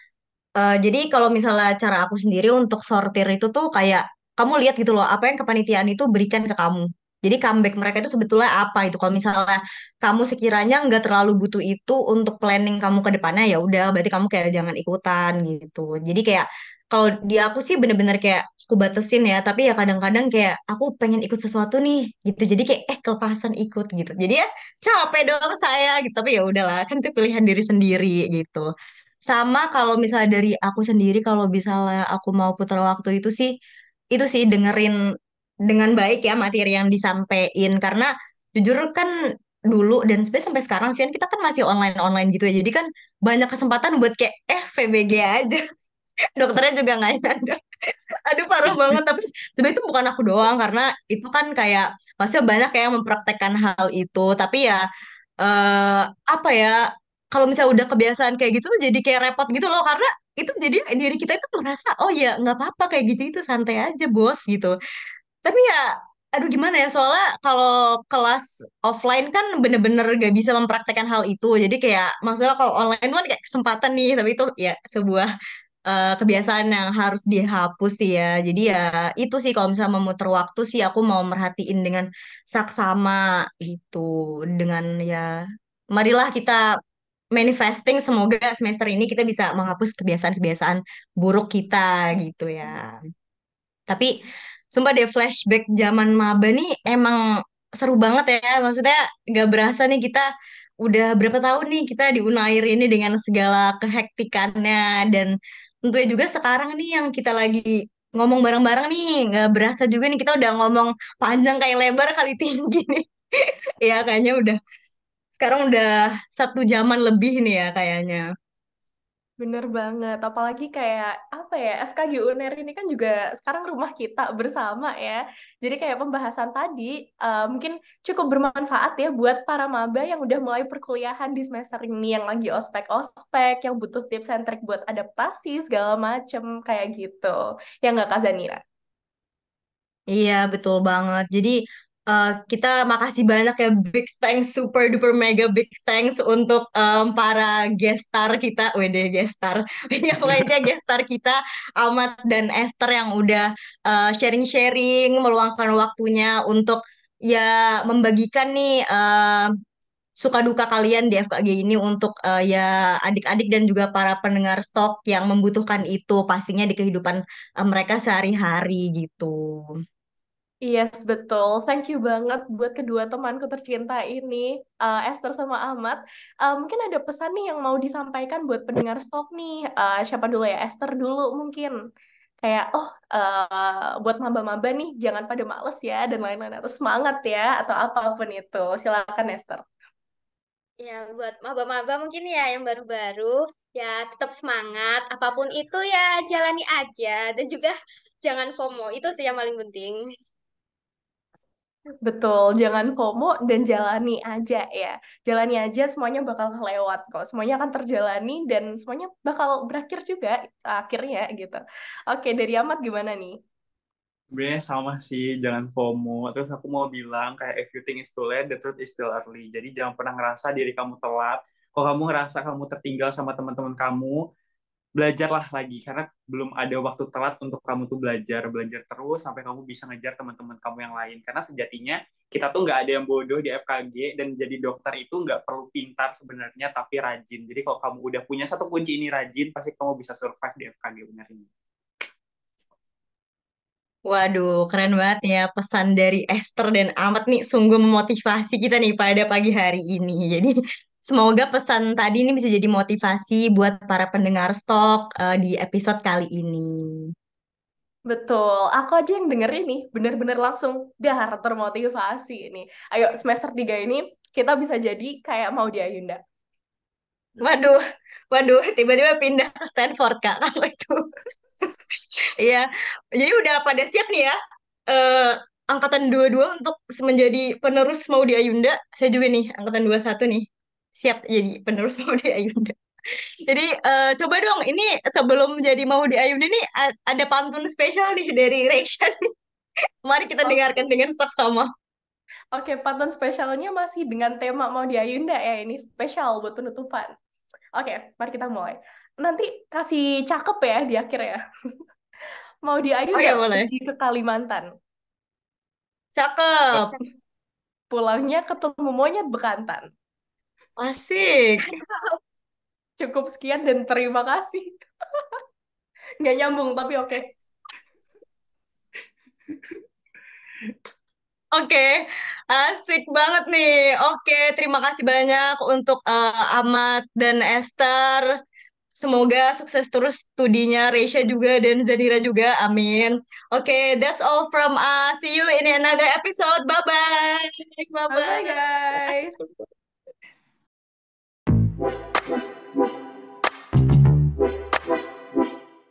B: Jadi kalau misalnya cara aku sendiri untuk sortir itu tuh kayak kamu lihat gitu loh apa yang kepanitiaan itu berikan ke kamu. Jadi comeback mereka itu sebetulnya apa itu. Kalau misalnya kamu sekiranya nggak terlalu butuh itu untuk planning kamu ke depannya ya udah berarti kamu kayak jangan ikutan gitu. Jadi kayak kalau di aku sih bener-bener kayak aku batasin ya. Tapi ya kadang-kadang kayak aku pengen ikut sesuatu nih gitu. Jadi kayak kelepasan ikut gitu. Jadi ya capek dong saya gitu. Tapi ya udahlah kan itu pilihan diri sendiri gitu. Sama kalau misalnya dari aku sendiri, kalau misalnya aku mau putar waktu itu sih dengerin dengan baik ya materi yang disampaikan. Karena jujur kan dulu dan sebenarnya sampai sekarang sih kan kita kan masih online-online gitu ya. Jadi kan banyak kesempatan buat kayak VBG aja. Dokternya juga nggak nyadar. Aduh parah banget. Tapi sebenarnya itu bukan aku doang karena itu kan kayak maksudnya banyak yang mempraktekkan hal itu. Tapi ya eh apa ya kalau misalnya udah kebiasaan kayak gitu tuh jadi kayak repot gitu loh karena itu jadi diri kita itu merasa oh ya nggak apa-apa kayak gitu itu santai aja bos gitu tapi ya aduh gimana ya soalnya kalau kelas offline kan bener-bener gak bisa mempraktekkan hal itu jadi kayak maksudnya kalau online tuh kan kayak kesempatan nih tapi itu ya sebuah kebiasaan yang harus dihapus sih ya. Jadi ya itu sih kalau misalnya memutar waktu sih aku mau merhatiin dengan saksama gitu. Dengan ya marilah kita manifesting semoga semester ini kita bisa menghapus kebiasaan-kebiasaan buruk kita gitu ya. Tapi sumpah deh flashback zaman maba nih emang seru banget ya. Maksudnya gak berasa nih kita udah berapa tahun nih kita di Unair ini dengan segala kehektikannya dan tentunya juga sekarang nih yang kita lagi ngomong bareng-bareng nih nggak berasa juga nih kita udah ngomong panjang kayak lebar kali tinggi nih. Ya kayaknya udah sekarang udah 1 jaman lebih nih ya kayaknya.
A: Bener banget, apalagi kayak apa ya, FKG UNER ini kan juga sekarang rumah kita bersama ya. Jadi kayak pembahasan tadi mungkin cukup bermanfaat ya buat para maba yang udah mulai perkuliahan di semester ini, yang lagi ospek-ospek, yang butuh tips and trik buat adaptasi segala macem kayak gitu. Ya nggak Kak Zanira?
B: Iya, betul banget. Jadi kita makasih banyak ya big thanks super duper mega big thanks untuk para guest star kita, wede guest star. Ya pokoknya guest star kita Ahmad dan Esther yang udah sharing-sharing meluangkan waktunya untuk ya membagikan nih suka duka kalian di FKG ini untuk ya adik-adik dan juga para pendengar stok yang membutuhkan itu pastinya di kehidupan mereka sehari-hari gitu.
A: Yes, betul. Thank you banget buat kedua temanku tercinta ini, Esther sama Ahmad. Mungkin ada pesan nih yang mau disampaikan buat pendengar stok nih. Siapa dulu ya? Esther dulu mungkin. Kayak, buat maba-maba nih, jangan pada males ya, dan lain-lain. Atau semangat ya, atau apapun itu. Silakan, Esther.
D: Ya, buat maba-maba mungkin ya yang baru-baru, ya tetap semangat. Apapun itu ya jalani aja. Dan juga jangan FOMO, itu sih yang paling penting.
A: Betul, jangan FOMO dan jalani aja ya. Jalani aja, semuanya bakal lewat kok. Semuanya akan terjalani dan semuanya bakal berakhir juga akhirnya gitu. Oke, dari Ahmad gimana nih?
C: Sebenarnya sama sih, jangan FOMO. Terus aku mau bilang kayak if you think it's too late, the truth is still early. Jadi jangan pernah ngerasa diri kamu telat. Kalau kamu ngerasa kamu tertinggal sama teman-teman kamu, belajarlah lagi karena belum ada waktu telat untuk kamu tuh belajar terus sampai kamu bisa ngejar teman-teman kamu yang lain. Karena sejatinya kita tuh nggak ada yang bodoh di FKG dan jadi dokter itu nggak perlu pintar sebenarnya tapi rajin. Jadi kalau kamu udah punya satu kunci ini rajin, pasti kamu bisa survive di FKG benar ini.
B: Waduh, keren banget ya pesan dari Esther dan Ahmad nih sungguh memotivasi kita nih pada pagi hari ini. Jadi semoga pesan tadi ini bisa jadi motivasi buat para pendengar stok di episode kali ini.
A: Betul, aku aja yang denger ini bener-bener langsung dar termotivasi ini. Ayo semester 3 ini kita bisa jadi kayak mau di Ayunda.
B: Waduh, waduh, tiba-tiba pindah ke Stanford Kak kalau itu. Iya, jadi udah pada siap nih ya. eh Angkatan 22 untuk menjadi penerus mau di Ayunda. Saya juga nih, angkatan 21 nih. Siap jadi penerus mau di Ayunda. Jadi coba dong, ini sebelum jadi mau di Ayunda nih ada pantun spesial nih dari Reishan. Mari kita dengarkan
A: Oke,
B: dengan saksama.
A: oke, pantun spesialnya masih dengan tema mau di Ayunda ya, ini spesial buat penutupan. Oke, mari kita mulai. nanti kasih cakep ya di akhir ya. Mau di Ayu
B: Oke,
A: nggak
B: boleh.
A: pergi ke Kalimantan?
B: Cakep.
A: Pulangnya ketemu monyet bekantan.
B: Asik.
A: Cukup sekian dan terima kasih. Nggak nyambung, tapi oke.
B: Oke, asik banget nih. Oke, terima kasih banyak untuk Ahmad dan Esther. Semoga sukses terus studinya Reisha juga dan Zanira juga. Amin. Oke, that's all from us. See you in another episode. Bye-bye.
A: Bye-bye,
B: Bye-bye.
A: guys.